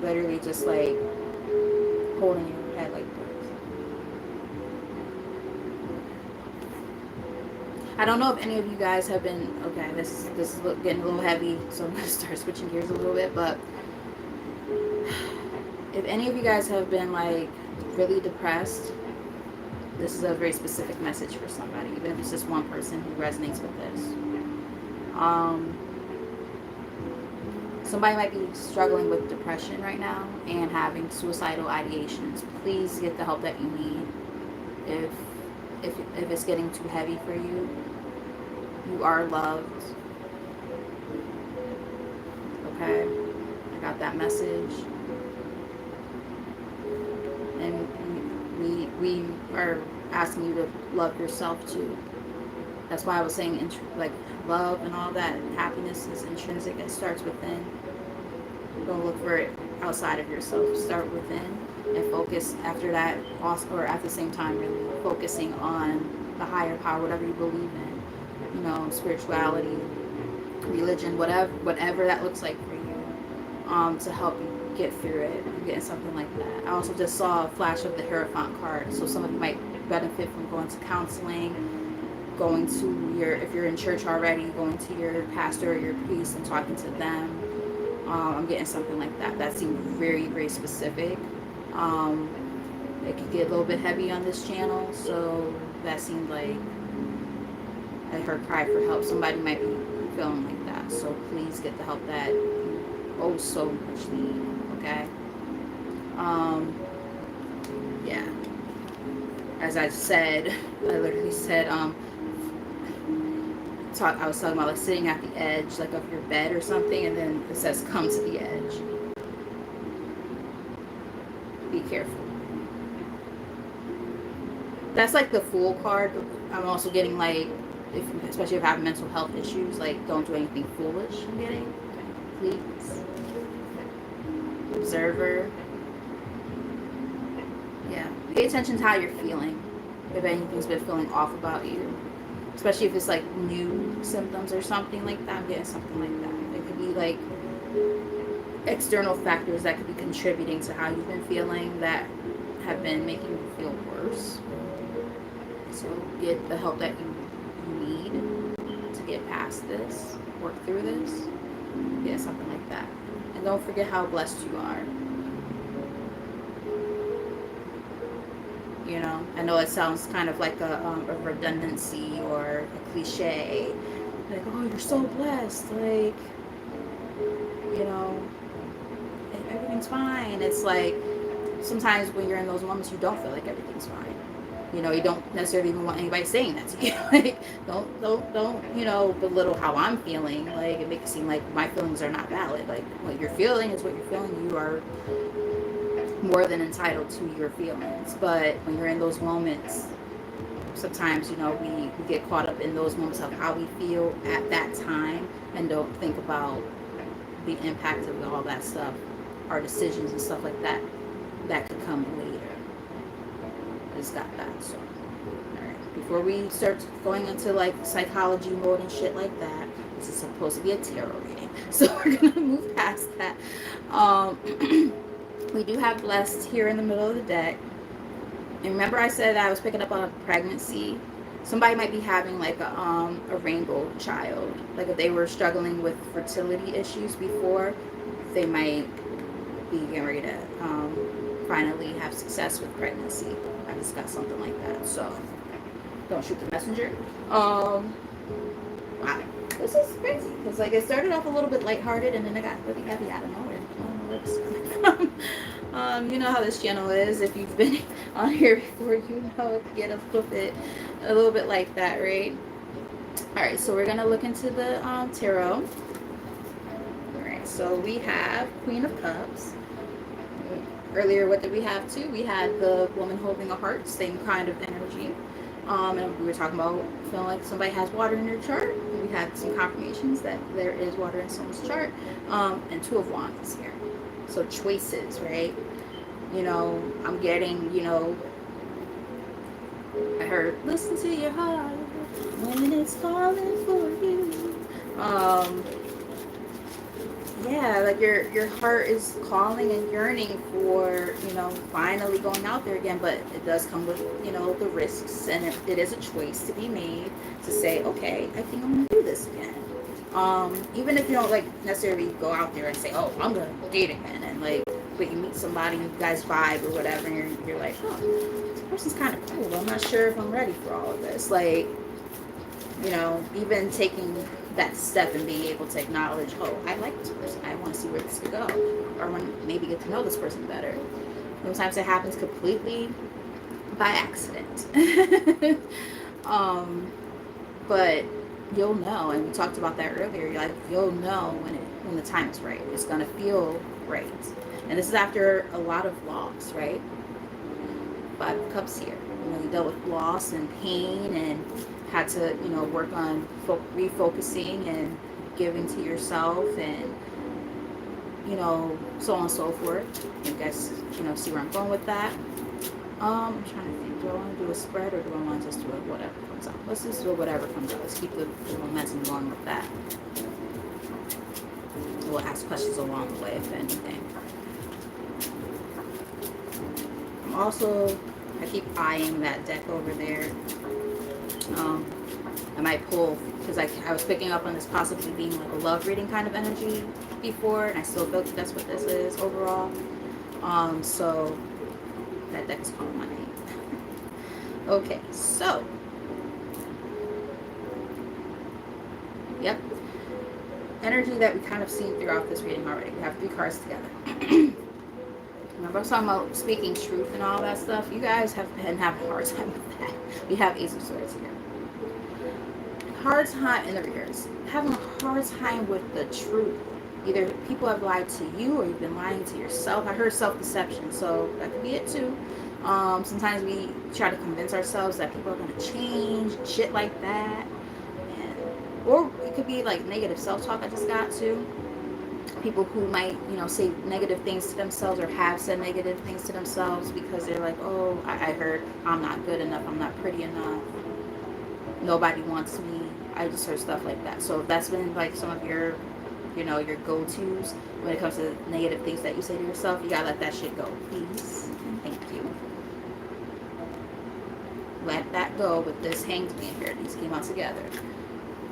Literally just like holding your head like this. I don't know if any of you guys have been, okay, this is getting a little heavy, so I'm going to start switching gears a little bit, but if any of you guys have been like really depressed, this is a very specific message for somebody, even if it's just one person who resonates with this. Somebody might be struggling with depression right now and having suicidal ideations. Please get the help that you need. If it's getting too heavy for you, you are loved. Okay, I got that message. And we are asking you to love yourself too. That's why I was saying like love and all that happiness is intrinsic. It starts within. Don't look for it outside of yourself. Start within and focus after that, also, or at the same time, really focusing on the higher power, whatever you believe in. You know, spirituality, religion, whatever that looks like for you, to help you get through it. I'm getting something like that. I also just saw a flash of the Hierophant card, so some of you might benefit from going to counseling, going to if you're in church already, going to your pastor or your priest and talking to them. I'm getting something like that. That seemed very, very specific. It could get a little bit heavy on this channel, so that seemed like I heard cry for help. Somebody might be feeling like that, so please get the help that you oh so much need. Okay. Yeah. As I said, I literally said, I was talking about like sitting at the edge, like of your bed or something, and then it says, "Come to the edge." Be careful. That's like the Fool card. I'm also getting like, especially if you have mental health issues, like don't do anything foolish. I'm getting, please. Observer. Yeah. Pay attention to how you're feeling. If anything's been feeling off about you. Especially if it's like new symptoms or something like that. I'm getting something like that. It could be like external factors that could be contributing to how you've been feeling that have been making you feel worse. So get the help that you need to get past this, work through this, get something like that. And don't forget how blessed you are. You know, I know it sounds kind of like a redundancy or a cliche. Like, oh, you're so blessed. Like, you know, everything's fine. It's like, sometimes when you're in those moments, you don't feel like everything's fine. You know, you don't necessarily even want anybody saying that to you. Like, don't, you know, belittle how I'm feeling. Like, it makes it seem like my feelings are not valid. Like, what you're feeling is what you're feeling. You are more than entitled to your feelings. But when you're in those moments, sometimes, you know, we get caught up in those moments of how we feel at that time and don't think about the impact of all that stuff, our decisions and stuff like that, that could come later. It's got that. So, alright. Before we start going into like psychology mode and shit like that, this is supposed to be a tarot reading. So we're gonna move past that. We do have blessed here in the middle of the deck. And remember I said I was picking up on a pregnancy. Somebody might be having like a rainbow child. Like if they were struggling with fertility issues before, they might be getting ready to finally have success with pregnancy. I just got something like that. So don't shoot the messenger. Wow. This is crazy. Because like it started off a little bit lighthearted and then it got really heavy out of nowhere. I don't know where this is coming You know how this channel is. If you've been on here before, you know it get a little bit like that, right? All right, so we're gonna look into the tarot. All right, so we have Queen of Cups. Earlier, what did we have too? We had the woman holding a heart, same kind of energy. And we were talking about feeling like somebody has water in their chart. We had some confirmations that there is water in someone's chart. And Two of Wands here. So choices, right? You know, I'm getting, you know, I heard, listen to your heart when it's calling for you. Yeah, like your heart is calling and yearning for, you know, finally going out there again, but it does come with, you know, the risks, and it is a choice to be made to say, okay, I think I'm gonna do this again. Even if you don't like necessarily go out there and say, oh, I'm gonna date again, and like, but you meet somebody, you guys vibe or whatever, and you're like, oh, this person's kind of cool, but I'm not sure if I'm ready for all of this. Like, you know, even taking that step and being able to acknowledge, oh, I like this person, I want to see where this could go, or I want to maybe get to know this person better. Sometimes it happens completely by accident. But you'll know, and we talked about that earlier, like, you'll know when the time is right. It's going to feel right. And this is after a lot of loss, right? Five of Cups here. You know, you dealt with loss and pain and had to, you know, work on refocusing and giving to yourself, and, you know, so on and so forth. You guys, you know, see where I'm going with that. I'm trying to think, do I want to do a spread, or do I want to just do it whatever comes out? Let's just do whatever comes out. Let's keep the momentum going with that. We'll ask questions along the way, if anything. I keep eyeing that deck over there. I might pull, because I was picking up on this possibly being like a love reading kind of energy before, and I still feel like that's what this is overall. So that deck's calling my name. Okay, so yep, energy that we kind of seen throughout this reading already. We have 3 cards together. Remember I was talking about speaking truth and all that stuff? You guys have been having a hard time with that. We have Ace of Swords here. Hard time in the reverse. Having a hard time with the truth. Either people have lied to you, or you've been lying to yourself. I heard self-deception, so that could be it too. Sometimes we try to convince ourselves that people are going to change, shit like that. Or it could be like negative self-talk I just got to. People who might, you know, say negative things to themselves, or have said negative things to themselves because they're like, oh, I heard I'm not good enough, I'm not pretty enough, nobody wants me. I just heard stuff like that. So that's been like some of your, you know, your go-tos when it comes to negative things that you say to yourself. You gotta let that shit go, please. Thank you. Let that go with this Hanged Man here. These came out together.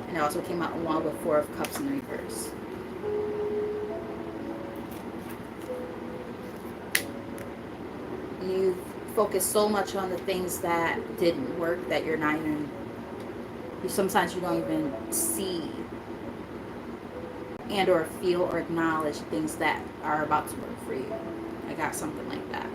And it also came out along with 4 of Cups in the reverse. You focus so much on the things that didn't work that you're not even, sometimes you don't even see and or feel or acknowledge things that are about to work for you. I got something like that.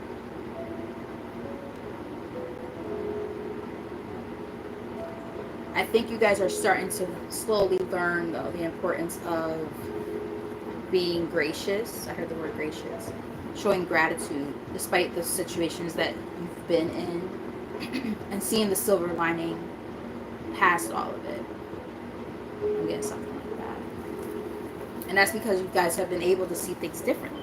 I think you guys are starting to slowly learn, though, the importance of being gracious. I heard the word gracious. Showing gratitude despite the situations that you've been in, and seeing the silver lining past all of it. I'm getting something like that. And that's because you guys have been able to see things differently.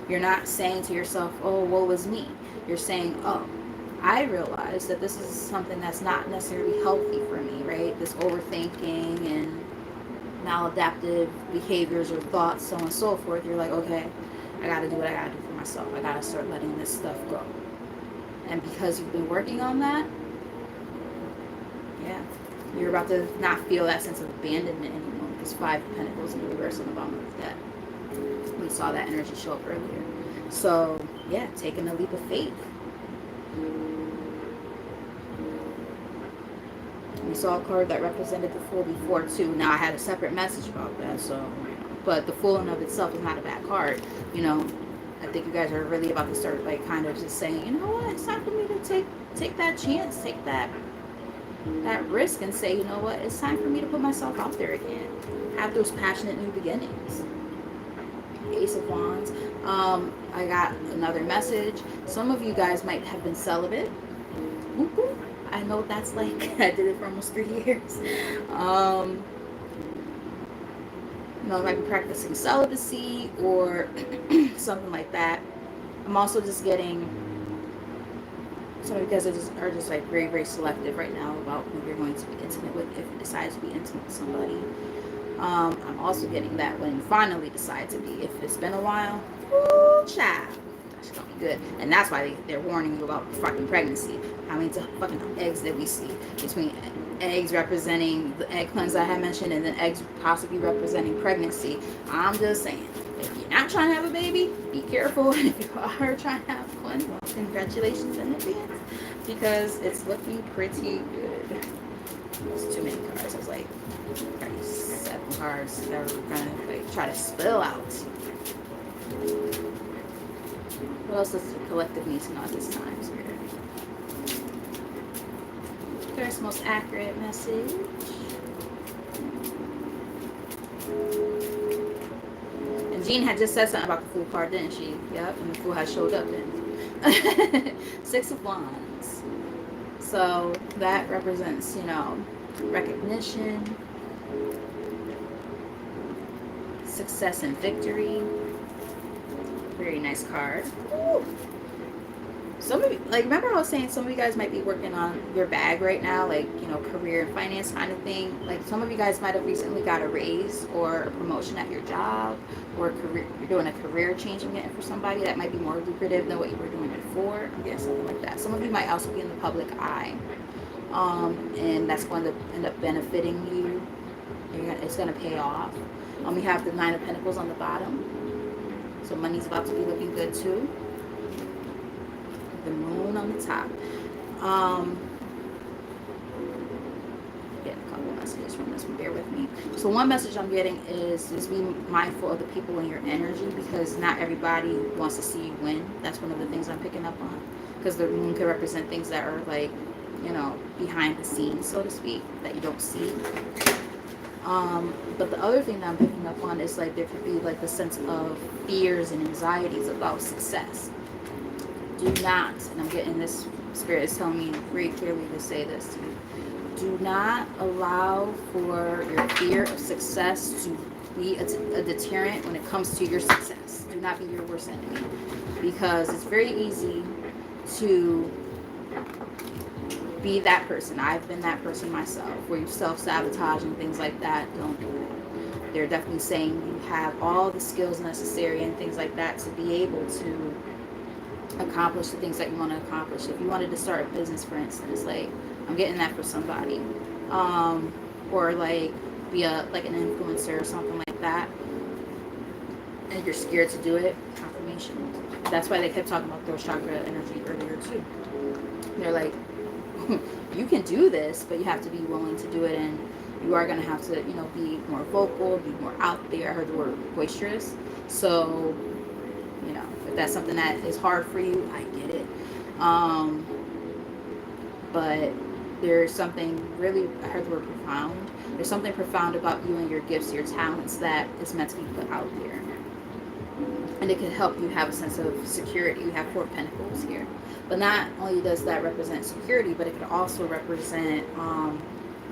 You're not saying to yourself, oh, woe is me. You're saying, oh, I realize that this is something that's not necessarily healthy for me, right? This overthinking and maladaptive behaviors or thoughts, so on and so forth. You're like, okay, I gotta do what I gotta do for myself. I gotta start letting this stuff go. And because you've been working on that, yeah, you're about to not feel that sense of abandonment anymore. Because 5 of Pentacles in the reverse on the bottom of the deck. We saw that energy show up earlier. So, yeah, taking a leap of faith. We saw a card that represented the Fool before, too. Now, I had a separate message about that, so, but the Fool in of itself is not a bad card, you know. I think you guys are really about to start like kind of just saying, you know what, it's time for me to take that chance, take that risk, and say, you know what, it's time for me to put myself out there again. Have those passionate new beginnings. Ace of Wands. I got another message. Some of you guys might have been celibate. Whoop, whoop. I know what that's like. I did it for almost 3 years. You know, I might be practicing celibacy or something like that. I'm also just getting, some of you guys are just like very, very selective right now about who you're going to be intimate with, if you decide to be intimate with somebody. I'm also getting that when you finally decide to be, if it's been a while, ooh, child, that's gonna be good. And that's why they're warning you about fucking pregnancy. How many fucking eggs that we see, between eggs representing the egg cleanse I had mentioned, and then eggs possibly representing pregnancy. I'm just saying, if you're not trying to have a baby, be careful. And if you are trying to have one, well, congratulations in advance, because it's looking pretty good. There's too many cards. I was like, 7 cards that are gonna like try to spill out. What else does the collective need to know at this time, Spirit? First, most accurate message. And Jean had just said something about the Fool card, didn't she? Yep, and the Fool has showed up then. 6 of Wands. So that represents, you know, recognition, success and victory. Very nice card. Ooh. Some of you, like, remember I was saying some of you guys might be working on your bag right now, like, you know, career and finance kind of thing. Like, some of you guys might have recently got a raise or a promotion at your job, or career, you're doing a career change and getting for somebody that might be more lucrative than what you were doing before. I'm getting something like that. Some of you might also be in the public eye, and that's going to end up benefiting you. It's going to pay off. We have the 9 of Pentacles on the bottom, so money's about to be looking good too. The moon on the top. Getting a couple messages from this one, bear with me. So one message I'm getting is just be mindful of the people in your energy, because not everybody wants to see you win. That's one of the things I'm picking up on, because the moon can represent things that are like, you know, behind the scenes, so to speak, that you don't see. But the other thing that I'm picking up on is like there could be like the sense of fears and anxieties about success. Do not, and I'm getting this, Spirit is telling me very clearly to say this to you, do not allow for your fear of success to be a deterrent when it comes to your success. Do not be your worst enemy, because it's very easy to be that person. I've been that person myself, where you self-sabotage and things like that. Don't do it. They're definitely saying you have all the skills necessary and things like that to be able to accomplish the things that you want to accomplish. If you wanted to start a business, for instance, like I'm getting that for somebody, or like be like an influencer or something like that, and you're scared to do it, confirmation. That's why they kept talking about throat chakra energy earlier too. They're like, you can do this, but you have to be willing to do it, and you are going to have to, you know, be more vocal, be more out there. I heard the word boisterous. So, you know, if that's something that is hard for you, I get it. But there's something really, I heard the word profound. There's something profound about you and your gifts, your talents, that is meant to be put out there. And it can help you have a sense of security. You have 4 pentacles here. But not only does that represent security, but it could also represent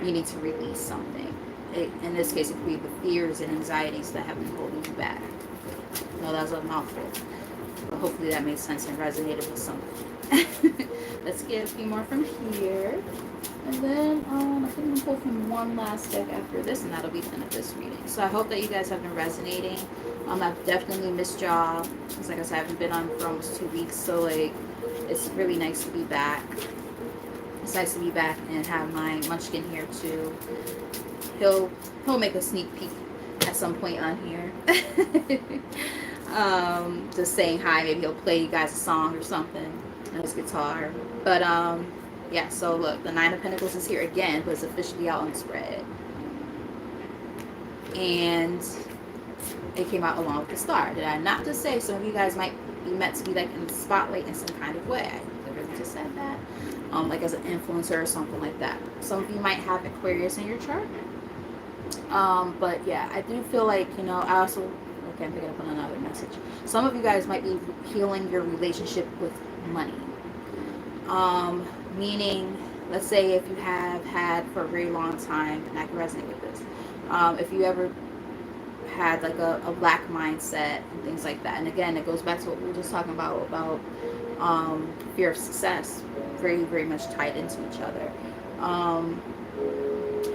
needing to release something. In this case, it could be the fears and anxieties that have been holding you back. No, that was a mouthful. But hopefully that made sense and resonated with someone. Let's get a few more from here. And then I think I'm going to pull from one last deck after this, and that'll be the end of this reading. So I hope that you guys have been resonating. I've definitely missed y'all. Because like I said, I haven't been on for almost 2 weeks. So like, it's really nice to be back. It's nice to be back and have my munchkin here too. He'll make a sneak peek at some point on here. Just saying hi. Maybe he'll play you guys a song or something on his guitar. But yeah, so look, the 9 of Pentacles is here again, but it's officially out on spread. And it came out along with the star. Did I not just say some of you guys might be meant to be like in the spotlight in some kind of way. I literally just said that. Like as an influencer or something like that. Some of you might have Aquarius in your chart. But yeah, I do feel like, I also, okay, I'm picking up on another message. Some of you guys might be healing your relationship with money. Meaning, let's say if you have had for a very long time, and I can resonate with this, if you ever had like a lack mindset and things like that. And again, it goes back to what we were just talking about fear of success, very, very much tied into each other.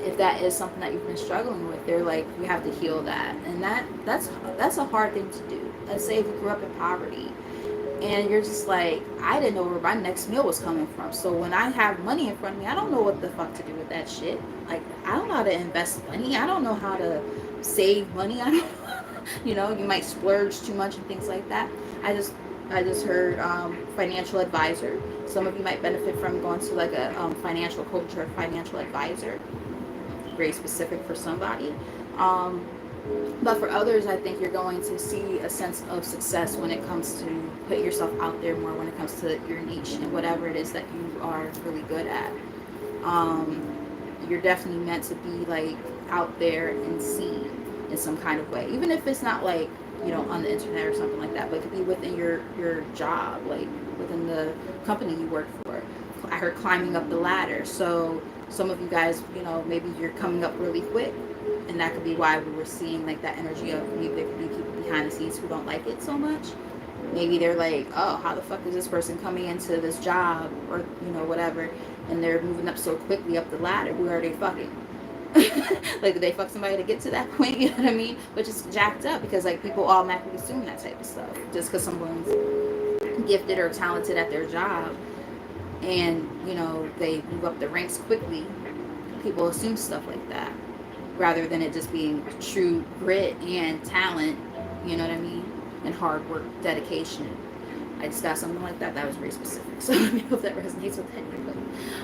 If that is something that you've been struggling with, they're like, you have to heal that. And that's a hard thing to do. Let's say if you grew up in poverty and you're just like, I didn't know where my next meal was coming from. So when I have money in front of me, I don't know what the fuck to do with that shit. Like, I don't know how to invest money. I don't know how to save money. I don't you might splurge too much and things like that. I just heard financial advisor. Some of you might benefit from going to like a financial coach or financial advisor. Very specific for somebody. But for others, I think you're going to see a sense of success when it comes to put yourself out there more, when it comes to your niche and whatever it is that you are really good at. You're definitely meant to be like out there and seen in some kind of way, even if it's not like on the internet or something like that, but it could be within your job, like within the company you work for. I heard climbing up the ladder. So some of you guys, maybe you're coming up really quick, and that could be why we were seeing like that energy of maybe there could be people behind the scenes who don't like it so much. Maybe they're like, oh, how the fuck is this person coming into this job or whatever, and they're moving up so quickly up the ladder. Who are they fucking? Like, did they fuck somebody to get to that point? You know what I mean? Which is jacked up because like people automatically assume that type of stuff just because someone's gifted or talented at their job, and they move up the ranks quickly. People assume stuff like that rather than it just being true grit and talent. You know what I mean? And hard work, dedication. I just got something like that. That was very specific. So let me know if that resonates with anybody.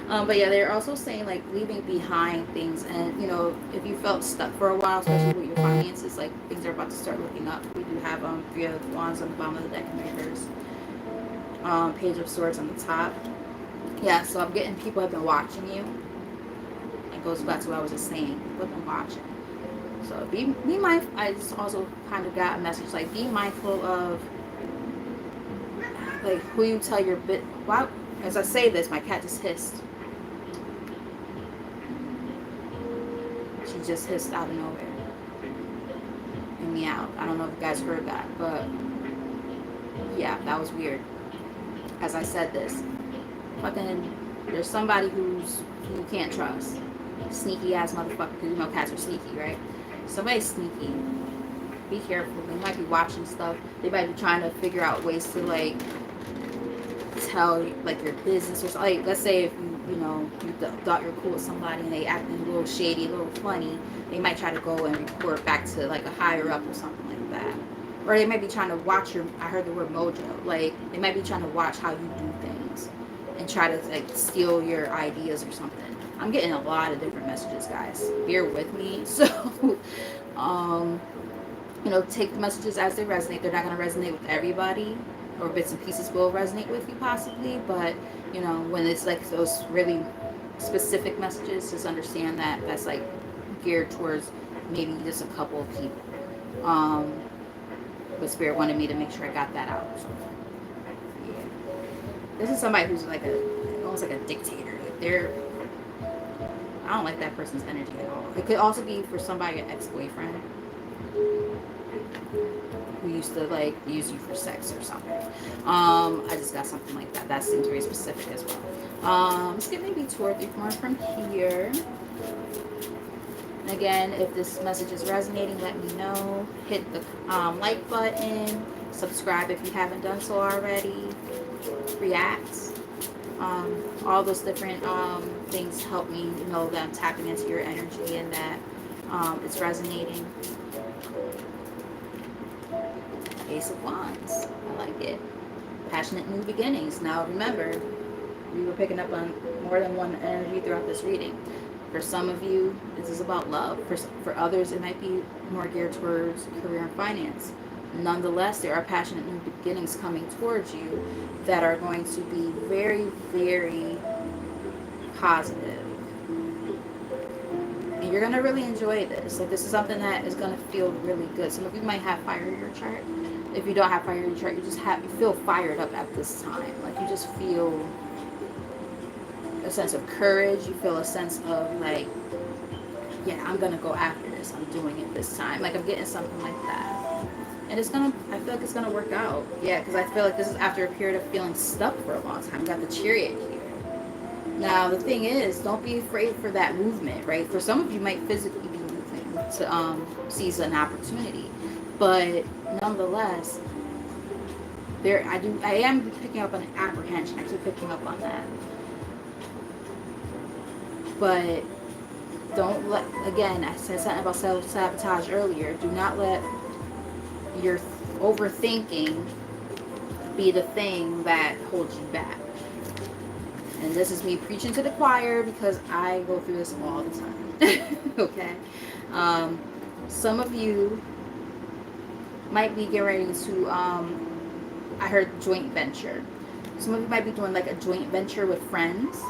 But yeah, they're also saying like leaving behind things, and if you felt stuck for a while, especially with your finances, like things are about to start looking up. We do have Three of Wands on the bottom of the deck in reverse. Page of Swords on the top. Yeah, so I'm getting people have been watching you. It goes back to what I was just saying. People have been watching. So be mindful. I just also kind of got a message like be mindful of like who you tell your bit. Wow, as I say this, my cat just hissed. She just hissed out of nowhere and meowed. I don't know if you guys heard that, but yeah, that was weird. As I said this, fucking, there's somebody who you can't trust. Sneaky ass motherfucker, because cats are sneaky, right? Somebody's sneaky. Be careful. They might be watching stuff. They might be trying to figure out ways to like tell like your business or something. Like, let's say if you thought you're cool with somebody and they acting a little shady, a little funny, they might try to go and report back to like a higher up or something like that. Or they might be trying to watch I heard the word mojo. Like they might be trying to watch how you do things and try to like steal your ideas or something. I'm getting a lot of different messages, guys. Bear with me. So, take the messages as they resonate. They're not going to resonate with everybody, or bits and pieces will resonate with you possibly. But, when it's like those really specific messages, just understand that that's like geared towards maybe just a couple of people. But Spirit wanted me to make sure I got that out. So, yeah. This is somebody who's like almost like a dictator. Like I don't like that person's energy at all. It could also be for somebody, an ex-boyfriend who used to like use you for sex or something. I just got something like that. That seems very specific as well. Let's get maybe 2 or 3 more from here. And again, if this message is resonating, let me know. Hit the like button. Subscribe if you haven't done so already. React. All those different things help me know that I'm tapping into your energy and that it's resonating. Ace of Wands. I like it. Passionate new beginnings. Now remember, we were picking up on more than one energy throughout this reading. For some of you, this is about love. For others, it might be more geared towards career and finance. Nonetheless, there are passionate new beginnings coming towards you that are going to be very, very positive. And you're going to really enjoy this. Like, this is something that is going to feel really good. Some of you might have fire in your chart. If you don't have fire in your chart, you feel fired up at this time. Like, you just feel a sense of courage. You feel a sense of, like, yeah, I'm going to go after this. I'm doing it this time. Like, I'm getting something like that. And it's going to, I feel like it's going to work out. Yeah, because I feel like this is after a period of feeling stuck for a long time. You got the Chariot here. Now, the thing is, don't be afraid for that movement, right? For some of you might physically be moving to seize an opportunity. But nonetheless, I am picking up on apprehension. I keep picking up on that. But don't let, again, I said something about self-sabotage earlier. Do not let your overthinking be the thing that holds you back. And this is me preaching to the choir because I go through this all the time. Okay? Some of you might be getting ready to, I heard joint venture. Some of you might be doing like a joint venture with friends.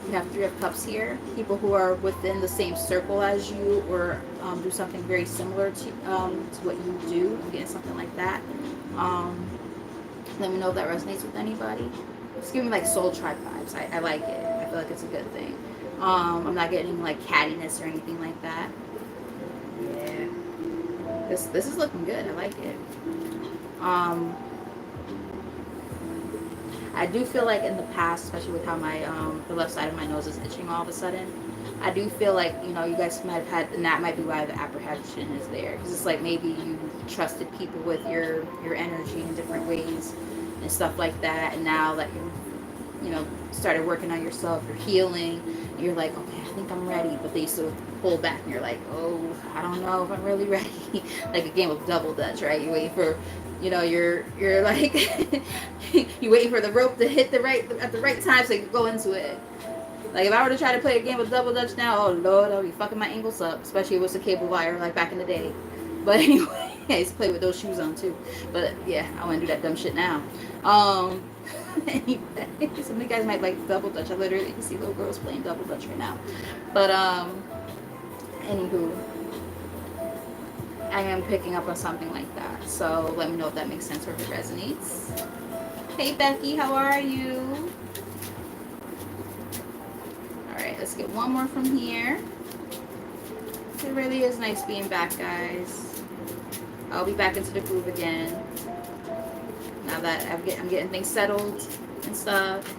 You have Three of Cups here. People who are within the same circle as you, or do something very similar to what you do. I'm getting something like that. Let me know if that resonates with anybody. It's giving me like soul tribe vibes. I like it. I feel like it's a good thing. I'm not getting like cattiness or anything like that. Yeah. This is looking good. I like it. I do feel like in the past, especially with how my the left side of my nose is itching all of a sudden, I do feel like, you know, you guys might have had, and that might be why the apprehension is there. Because it's like maybe you trusted people with your energy in different ways and stuff like that. And now that you know, started working on yourself, you're healing, and you're like, okay, I think I'm ready. But they sort of pull back and you're like, oh, I don't know if I'm really ready. Like a game of double dutch, right? You wait for, you know, you're like, you waiting for the rope to hit at the right time so you can go into it. Like if I were to try to play a game of double dutch now, oh Lord, I'll be fucking my ankles up, especially if it was a cable wire like back in the day. But anyway, I used to play with those shoes on too. But yeah, I want to do that dumb shit now. Anyway, some of you guys might like double dutch. I literally can see little girls playing double dutch right now. But anywho, I am picking up on something like that. So let me know if that makes sense or if it resonates. Hey Becky, how are you? Alright, let's get one more from here. It really is nice being back, guys. I'll be back into the groove again. Now that I'm getting things settled and stuff.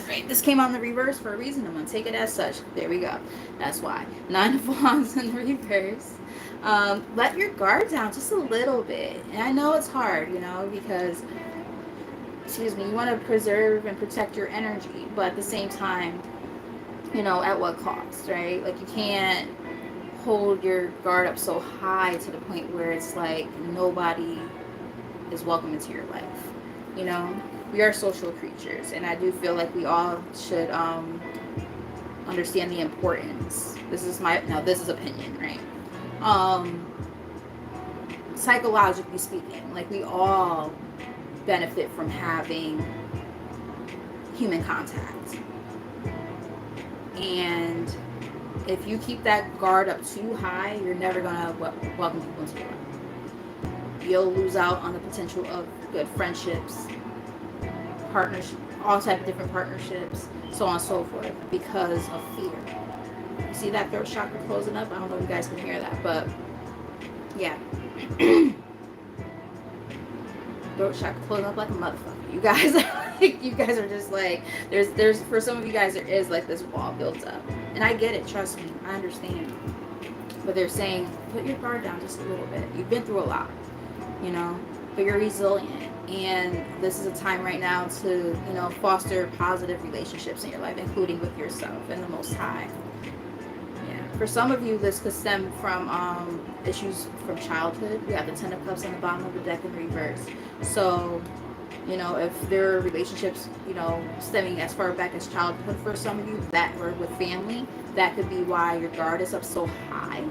Alright, this came on the reverse for a reason. I'm going to take it as such. There we go. That's why. 9 of Wands in the reverse. Let your guard down just a little bit. And I know it's hard, you know, because, excuse me, you want to preserve and protect your energy. But at the same time, you know, at what cost, right? Like you can't hold your guard up so high to the point where it's like nobody is welcome into your life. You know, we are social creatures, and I do feel like we all should understand the importance. This is opinion, right? Psychologically speaking, like we all benefit from having human contact, and if you keep that guard up too high, you're never gonna welcome people into your life. You'll lose out on the potential of good friendships, partnerships, all types of different partnerships, so on and so forth, because of fear. You see that throat chakra closing up? I don't know if you guys can hear that, but yeah. Throat chakra closing up like a motherfucker. You guys are like, you guys are just like, there's for some of you guys there is like this wall built up. And I get it, trust me, I understand. But they're saying, put your guard down just a little bit. You've been through a lot, you know, but you're resilient. And this is a time right now to, you know, foster positive relationships in your life, including with yourself and the Most High. Yeah. For some of you, this could stem from issues from childhood. We have the Ten of Cups on the bottom of the deck in reverse. So, you know, if there are relationships, you know, stemming as far back as childhood for some of you, that or with family, that could be why your guard is up so high.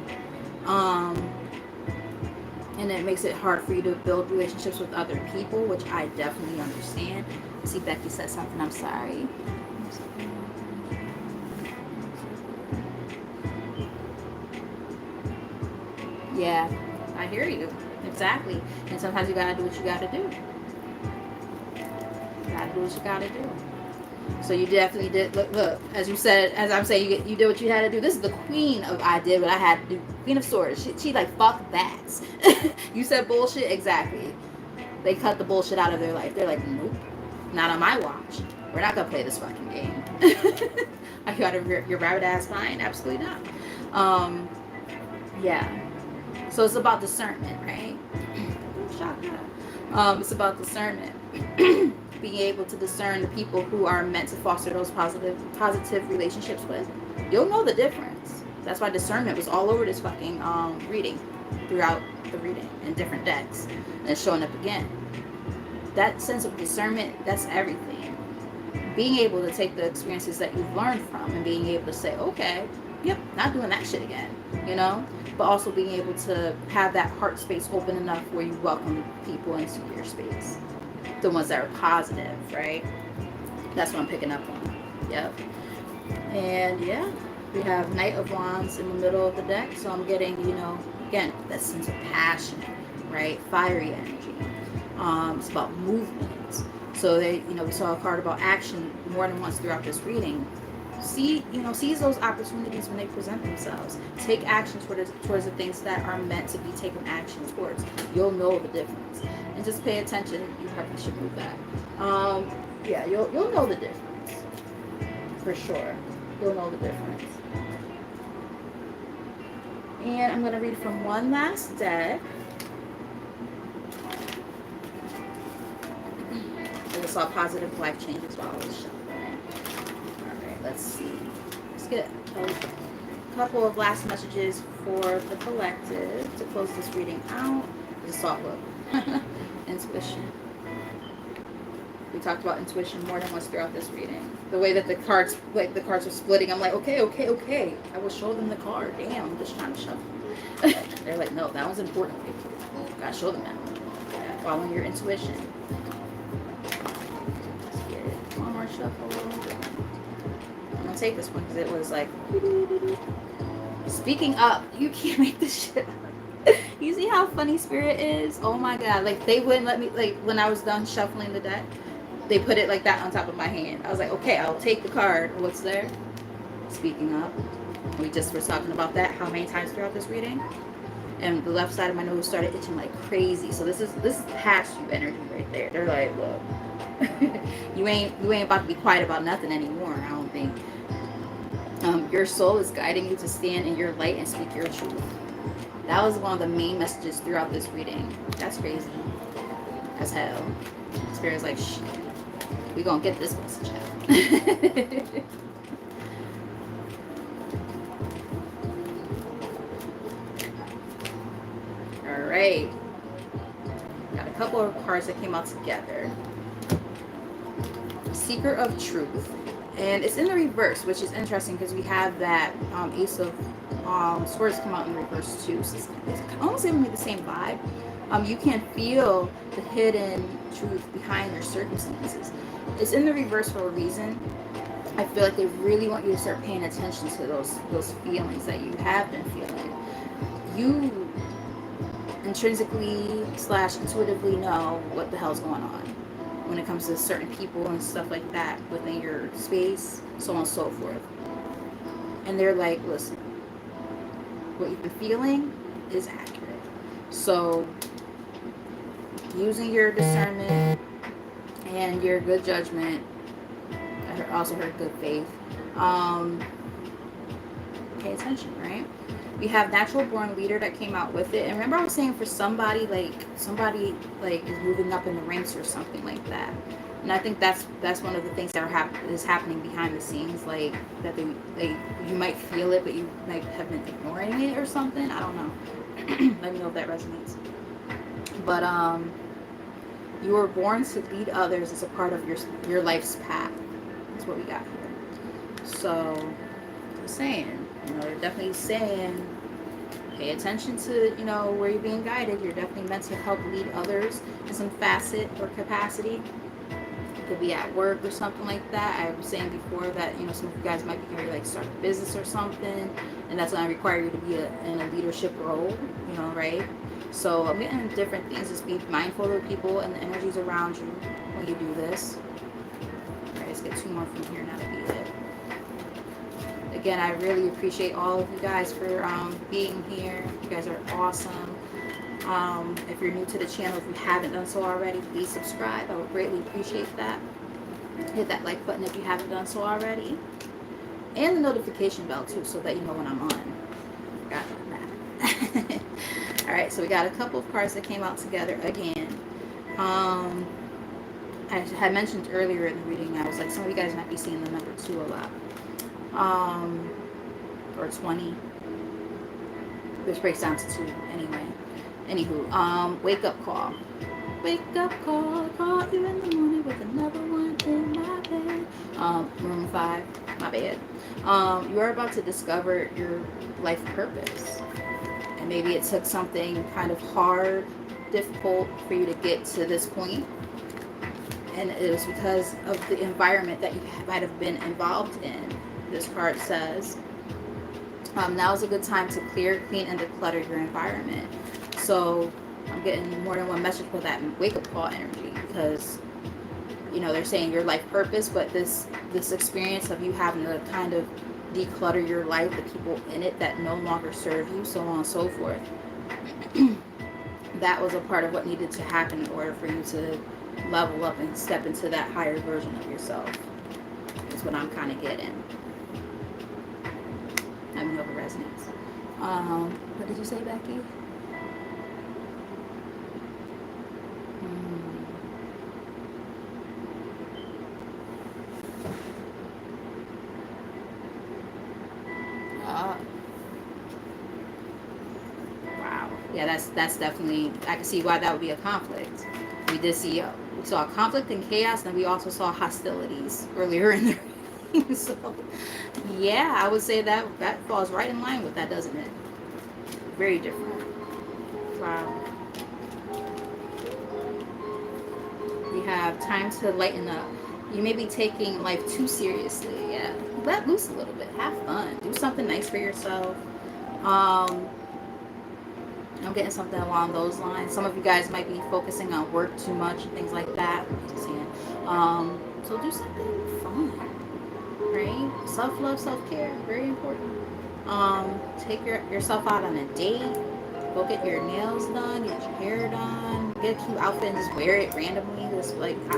and it makes it hard for you to build relationships with other people, which I definitely understand. See, Becky said something. I'm sorry. Yeah, I hear you. Exactly. And sometimes you gotta do what you gotta do. You gotta do what you gotta do. So you definitely did. Look, as you said, as I'm saying, you did what you had to do. This is the queen of I did what I had to do. Queen of Swords. She like, fuck that. You said bullshit. Exactly. They cut the bullshit out of their life. They're like, nope, not on my watch. We're not gonna play this fucking game. Are you out of your rabbit ass mind? Absolutely not. Yeah. So it's about discernment, right? It's about discernment. Being able to discern the people who are meant to foster those positive relationships with. You'll know the difference. That's why discernment was all over this fucking reading, throughout the reading in different decks, and it's showing up again. That sense of discernment, that's everything. Being able to take the experiences that you've learned from and being able to say, okay, yep, not doing that shit again, you know? But also being able to have that heart space open enough where you welcome people into your space. The ones that are positive, right? That's what I'm picking up on. Yep. And yeah, we have Knight of Wands in the middle of the deck. So I'm getting, again, that sense of passion, right? Fiery energy. It's about movement. So we saw a card about action more than once throughout this reading. Seize those opportunities when they present themselves. Take action towards the things that are meant to be taken action towards. You'll know the difference. And just pay attention. You probably should move that. Yeah, you'll know the difference. For sure. You'll know the difference. And I'm going to read from one last deck. I saw positive life changes while I was shuffling. Alright, let's see. Let's get a couple of last messages for the collective to close this reading out. Just soft look. Intuition. We talked about intuition more than once throughout this reading. The way that the cards are splitting, I'm like, okay. I will show them the card. Damn, I'm just trying to shuffle. They're like, no, that one's important. Gotta show them that one. Yeah, following your intuition. Let's get one more shuffle. I'm gonna take this one because it was like, speaking up, you can't make this shit up. You see how funny Spirit is? Oh my god. Like, they wouldn't let me, like, when I was done shuffling the deck, they put it like that on top of my hand. I was like, okay, I'll take the card. What's there? Speaking up. We just were talking about that how many times throughout this reading. And the left side of my nose started itching like crazy. So this is past you energy right there. They're like, look, you ain't about to be quiet about nothing anymore, I don't think. Your soul is guiding you to stand in your light and speak your truth. That was one of the main messages throughout this reading. That's crazy as hell. Spirit's like, shh, we gonna get this message out. Alright. Got a couple of cards that came out together. Seeker of Truth. And it's in the reverse, which is interesting because we have that Ace of Swords come out in reverse too. So it's almost giving me the same vibe. You can feel the hidden truth behind your circumstances. It's in the reverse for a reason. I feel like they really want you to start paying attention to those feelings that you have been feeling. You intrinsically / intuitively know what the hell's going on when it comes to certain people and stuff like that within your space, so on and so forth. And they're like, listen, what you've been feeling is accurate. So using your discernment and your good judgment, I also heard good faith, pay attention, right? We have natural born leader that came out with it. And remember I was saying for somebody is moving up in the ranks or something like that. And I think that's one of the things that is happening behind the scenes, like that you might feel it, but you might have been ignoring it or something. I don't know. Let me know if that resonates. But you were born to lead others as a part of your life's path. That's what we got here. So I'm saying, they're definitely saying, pay attention to, you know, where you're being guided. You're definitely meant to help lead others in some facet or capacity. It could be at work or something like that. I was saying before that, you know, some of you guys might be ready to like start a business or something, and that's going to require you to be in a leadership role, you know, right? So I'm getting different things. Just be mindful of the people and the energies around you when you do this. All right, let's get two more from here now to be it. Again, I really appreciate all of you guys for being here. You guys are awesome. If you're new to the channel, if you haven't done so already, please subscribe. I would greatly appreciate that. Hit that like button if you haven't done so already. And the notification bell too, so that you know when I'm on. Forgot about that. Alright, so we got a couple of cards that came out together again. I had mentioned earlier in the reading, I was like, some of you guys might be seeing the number 2 a lot. Or 20. Which breaks down to 2 anyway. Anywho, wake up call. Wake up call, call you in the morning with another one in my bed. Room 5, my bed. You are about to discover your life purpose. And maybe it took something kind of hard, difficult for you to get to this point. And it was because of the environment that you might have been involved in. This card says, now is a good time to clear, clean, and declutter your environment. So I'm getting more than one message for that wake-up call energy, because, you know, they're saying your life purpose, but this experience of you having to kind of declutter your life, the people in it that no longer serve you, so on and so forth. That was a part of what needed to happen in order for you to level up and step into that higher version of yourself. Is what I'm kind of getting. Let me know if it resonates. What did you say, Becky? Wow. Yeah, that's definitely, I can see why that would be a conflict. We saw conflict and chaos, and we also saw hostilities earlier in the reading. So, yeah, I would say that falls right in line with that, doesn't it? Very different. Wow. We have time to lighten up. You may be taking life too seriously. Yeah, let loose a little bit. Have fun. Do something nice for yourself. I'm getting something along those lines. Some of you guys might be focusing on work too much and things like that. So do something fun, right? Self-love, self-care, very important. Take yourself out on a date. Go get your nails done, get your hair done, get a cute outfit and just wear it randomly. Just like, I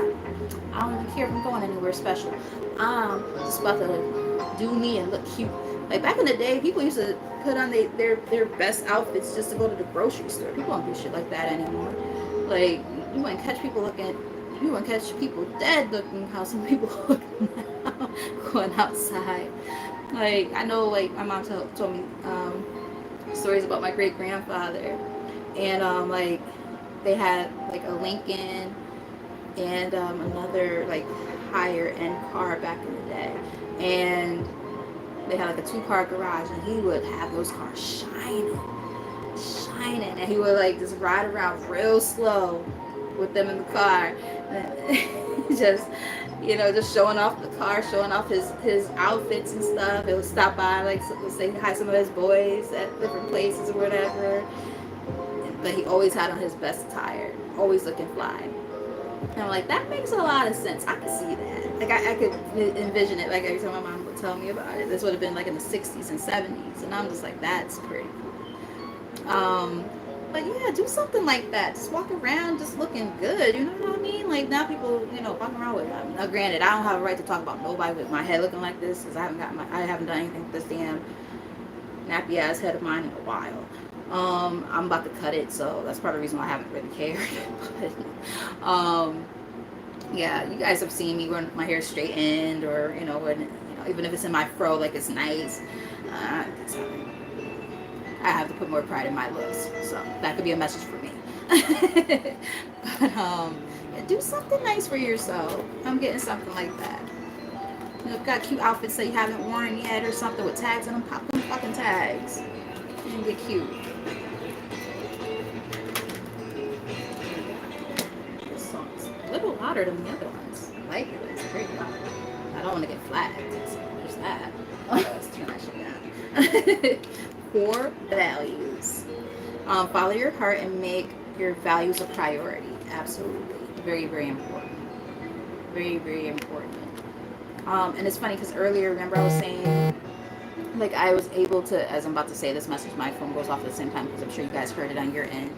don't even care if I'm going anywhere special. I'm just about to do me and look cute. Like back in the day, people used to put on their best outfits just to go to the grocery store. People don't do shit like that anymore. Like, you wouldn't catch people dead looking how some people look now going outside. Like, I know, like, my mom told me stories about my great grandfather, and like they had like a Lincoln and another like higher end car back in the day, and they had like a 2-car garage, and he would have those cars shining, and he would like just ride around real slow with them in the car, just, you know, just showing off the car, showing off his outfits and stuff. It would stop by, like, say hi to some of his boys at different places or whatever, but he always had on his best attire, always looking fly. And I'm like, that makes a lot of sense. I could see that. Like, I could envision it. Like, every time my mom would tell me about it, this would have been like in the 60s and 70s. And I'm just like, that's pretty cool. But yeah, do something like that. Just walk around just looking good. You know what I mean? Like, now people, you know, walking around with, now granted, I don't have a right to talk about nobody with my head looking like this, because I haven't done anything with this damn nappy ass head of mine in a while. I'm about to cut it, so that's part of the reason why I haven't really cared. But, yeah, you guys have seen me when my hair's straightened, or, you know, when, you know, even if it's in my fro, like, it's nice. I have to put more pride in my looks, so that could be a message for me. But yeah, do something nice for yourself. I'm getting something like that. You know, got cute outfits that you haven't worn yet or something with tags on them, pop them fucking tags. and get cute. This song's a little louder than the other ones. I like it. It's very loud. I don't want to get flagged. So there's that. Let's turn that shit down. Core values. Follow your heart and make your values a priority. Absolutely. Very, very important. Very, very important. And it's funny because earlier, remember I was saying, like I was able to, as I'm about to say this message, my phone goes off at the same time because I'm sure you guys heard it on your end.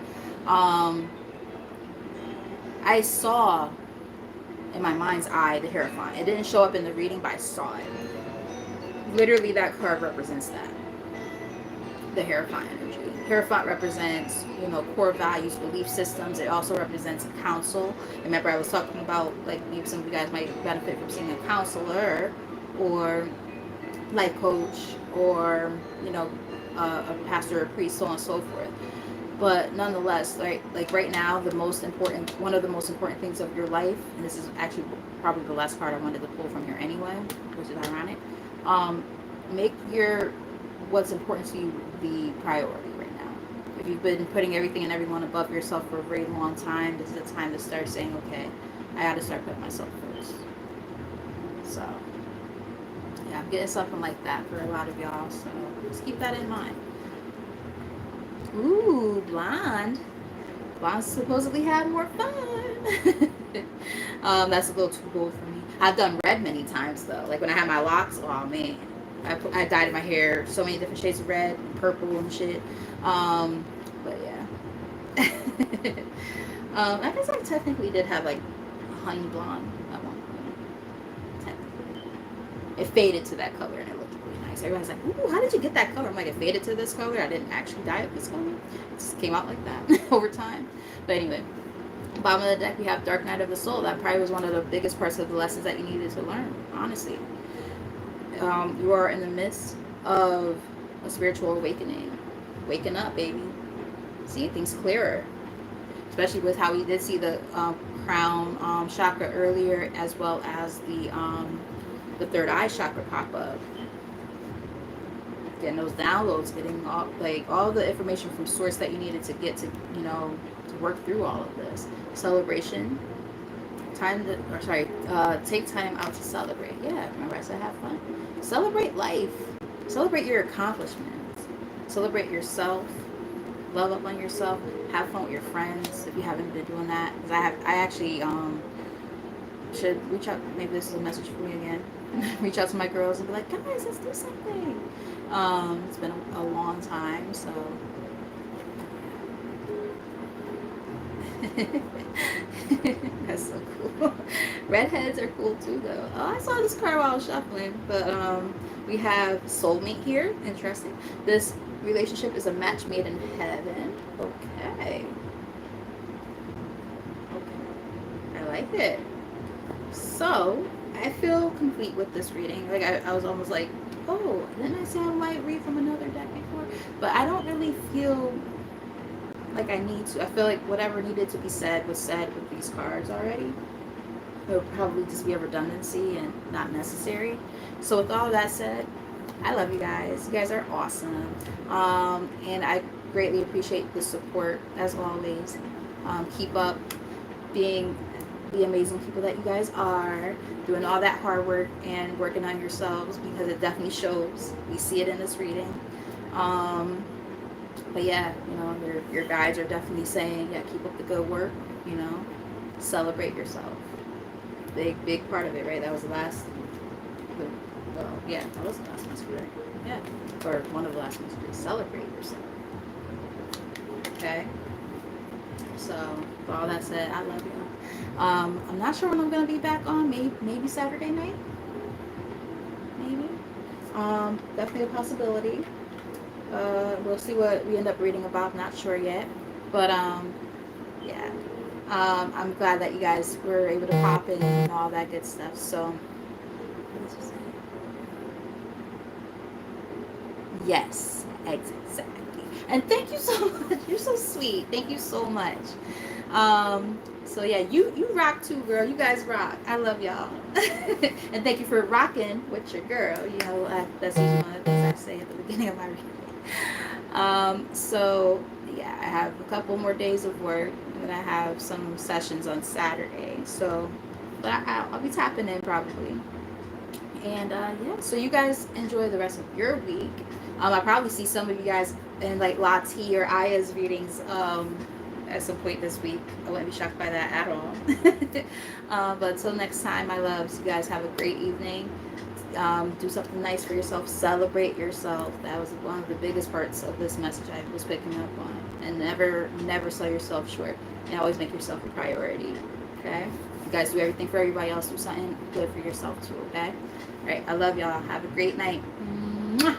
I saw in my mind's eye the Hierophant. It didn't show up in the reading, but I saw it. Literally, that card represents that. The Hierophant energy. Hierophant represents, you know, core values, belief systems. It also represents counsel. Remember, I was talking about, like, maybe some of you guys might benefit from seeing a counselor or life coach or, you know, a pastor or priest, so on and so forth. But nonetheless, like right now, one of the most important things of your life, and this is actually probably the last card I wanted to pull from here anyway, which is ironic. Make what's important to you the priority right now. If you've been putting everything and everyone above yourself for a very long time, this is the time to start saying, okay, I got to start putting myself first. So, yeah, I'm getting something like that for a lot of y'all. So just keep that in mind. Ooh, blonde. Blondes supposedly have more fun. That's a little too bold for me. I've done red many times though. Like when I had my locks, oh man. I dyed my hair so many different shades of red, purple and shit. But yeah. I guess I technically did have like a honey blonde at one point. Technically. It faded to that color and it looked really nice. Everybody's like, ooh, how did you get that color? I'm like, it faded to this color. I didn't actually dye it this color. It just came out like that over time. But anyway, bottom of the deck, we have Dark Night of the Soul. That probably was one of the biggest parts of the lessons that you needed to learn, honestly. You are in the midst of a spiritual awakening. Waking up, baby. Seeing things clearer. Especially with how we did see the crown chakra earlier, as well as the third eye chakra pop up. Getting those downloads, getting all the information from source that you needed to get to, you know, to work through all of this. Celebration. Take time out to celebrate. Yeah, remember I said have fun. Celebrate life. Celebrate your accomplishments. Celebrate yourself. Love up on yourself. Have fun with your friends if you haven't been doing that. Because I actually should reach out. Maybe this is a message for me again. Reach out to my girls and be like, guys, let's do something. It's been a long time, so. That's so cool. Redheads are cool too, though. Oh, I saw this card while I was shuffling, but we have soulmate here. Interesting. This relationship is a match made in heaven. Okay. I like it. So I feel complete with this reading. Like I was almost like, oh, didn't I say I might read from another deck before? But I don't really feel like I need to. I feel like whatever needed to be said was said with these cards already. It would probably just be a redundancy and not necessary. So with all that said, I love you guys. You guys are awesome. And I greatly appreciate the support as always. Keep up being the amazing people that you guys are, doing all that hard work and working on yourselves, because it definitely shows. We see it in this reading. But yeah, you know, your guides are definitely saying, yeah, keep up the good work, you know, celebrate yourself. Big part of it, right? That was the last, yeah, that was the last message, right? Yeah, or one of the last messages. Celebrate yourself. Okay? So, with all that said, I love you. I'm not sure when I'm going to be back on. Maybe Saturday night? Maybe. Definitely a possibility. We'll see what we end up reading about. Not sure yet. But, yeah. I'm glad that you guys were able to pop in and all that good stuff. So, yes, exactly. And thank you so much. You're so sweet. Thank you so much. So yeah, you rock too, girl. You guys rock. I love y'all. And thank you for rocking with your girl. You know, that's usually one of the things I say at the beginning of my reading. So yeah, I have a couple more days of work, and I have some sessions on Saturday. So, but I'll be tapping in probably. And yeah, so you guys enjoy the rest of your week. I'll probably see some of you guys in like Lati or Aya's readings at some point this week. I wouldn't be shocked by that at all. But until next time, my loves, you guys have a great evening. Do something nice for yourself. Celebrate yourself. That was one of the biggest parts of this message I was picking up on. And never sell yourself short. And always make yourself a priority. Okay? You guys do everything for everybody else. Do something good for yourself too. Okay? All right. I love y'all. Have a great night. Mwah.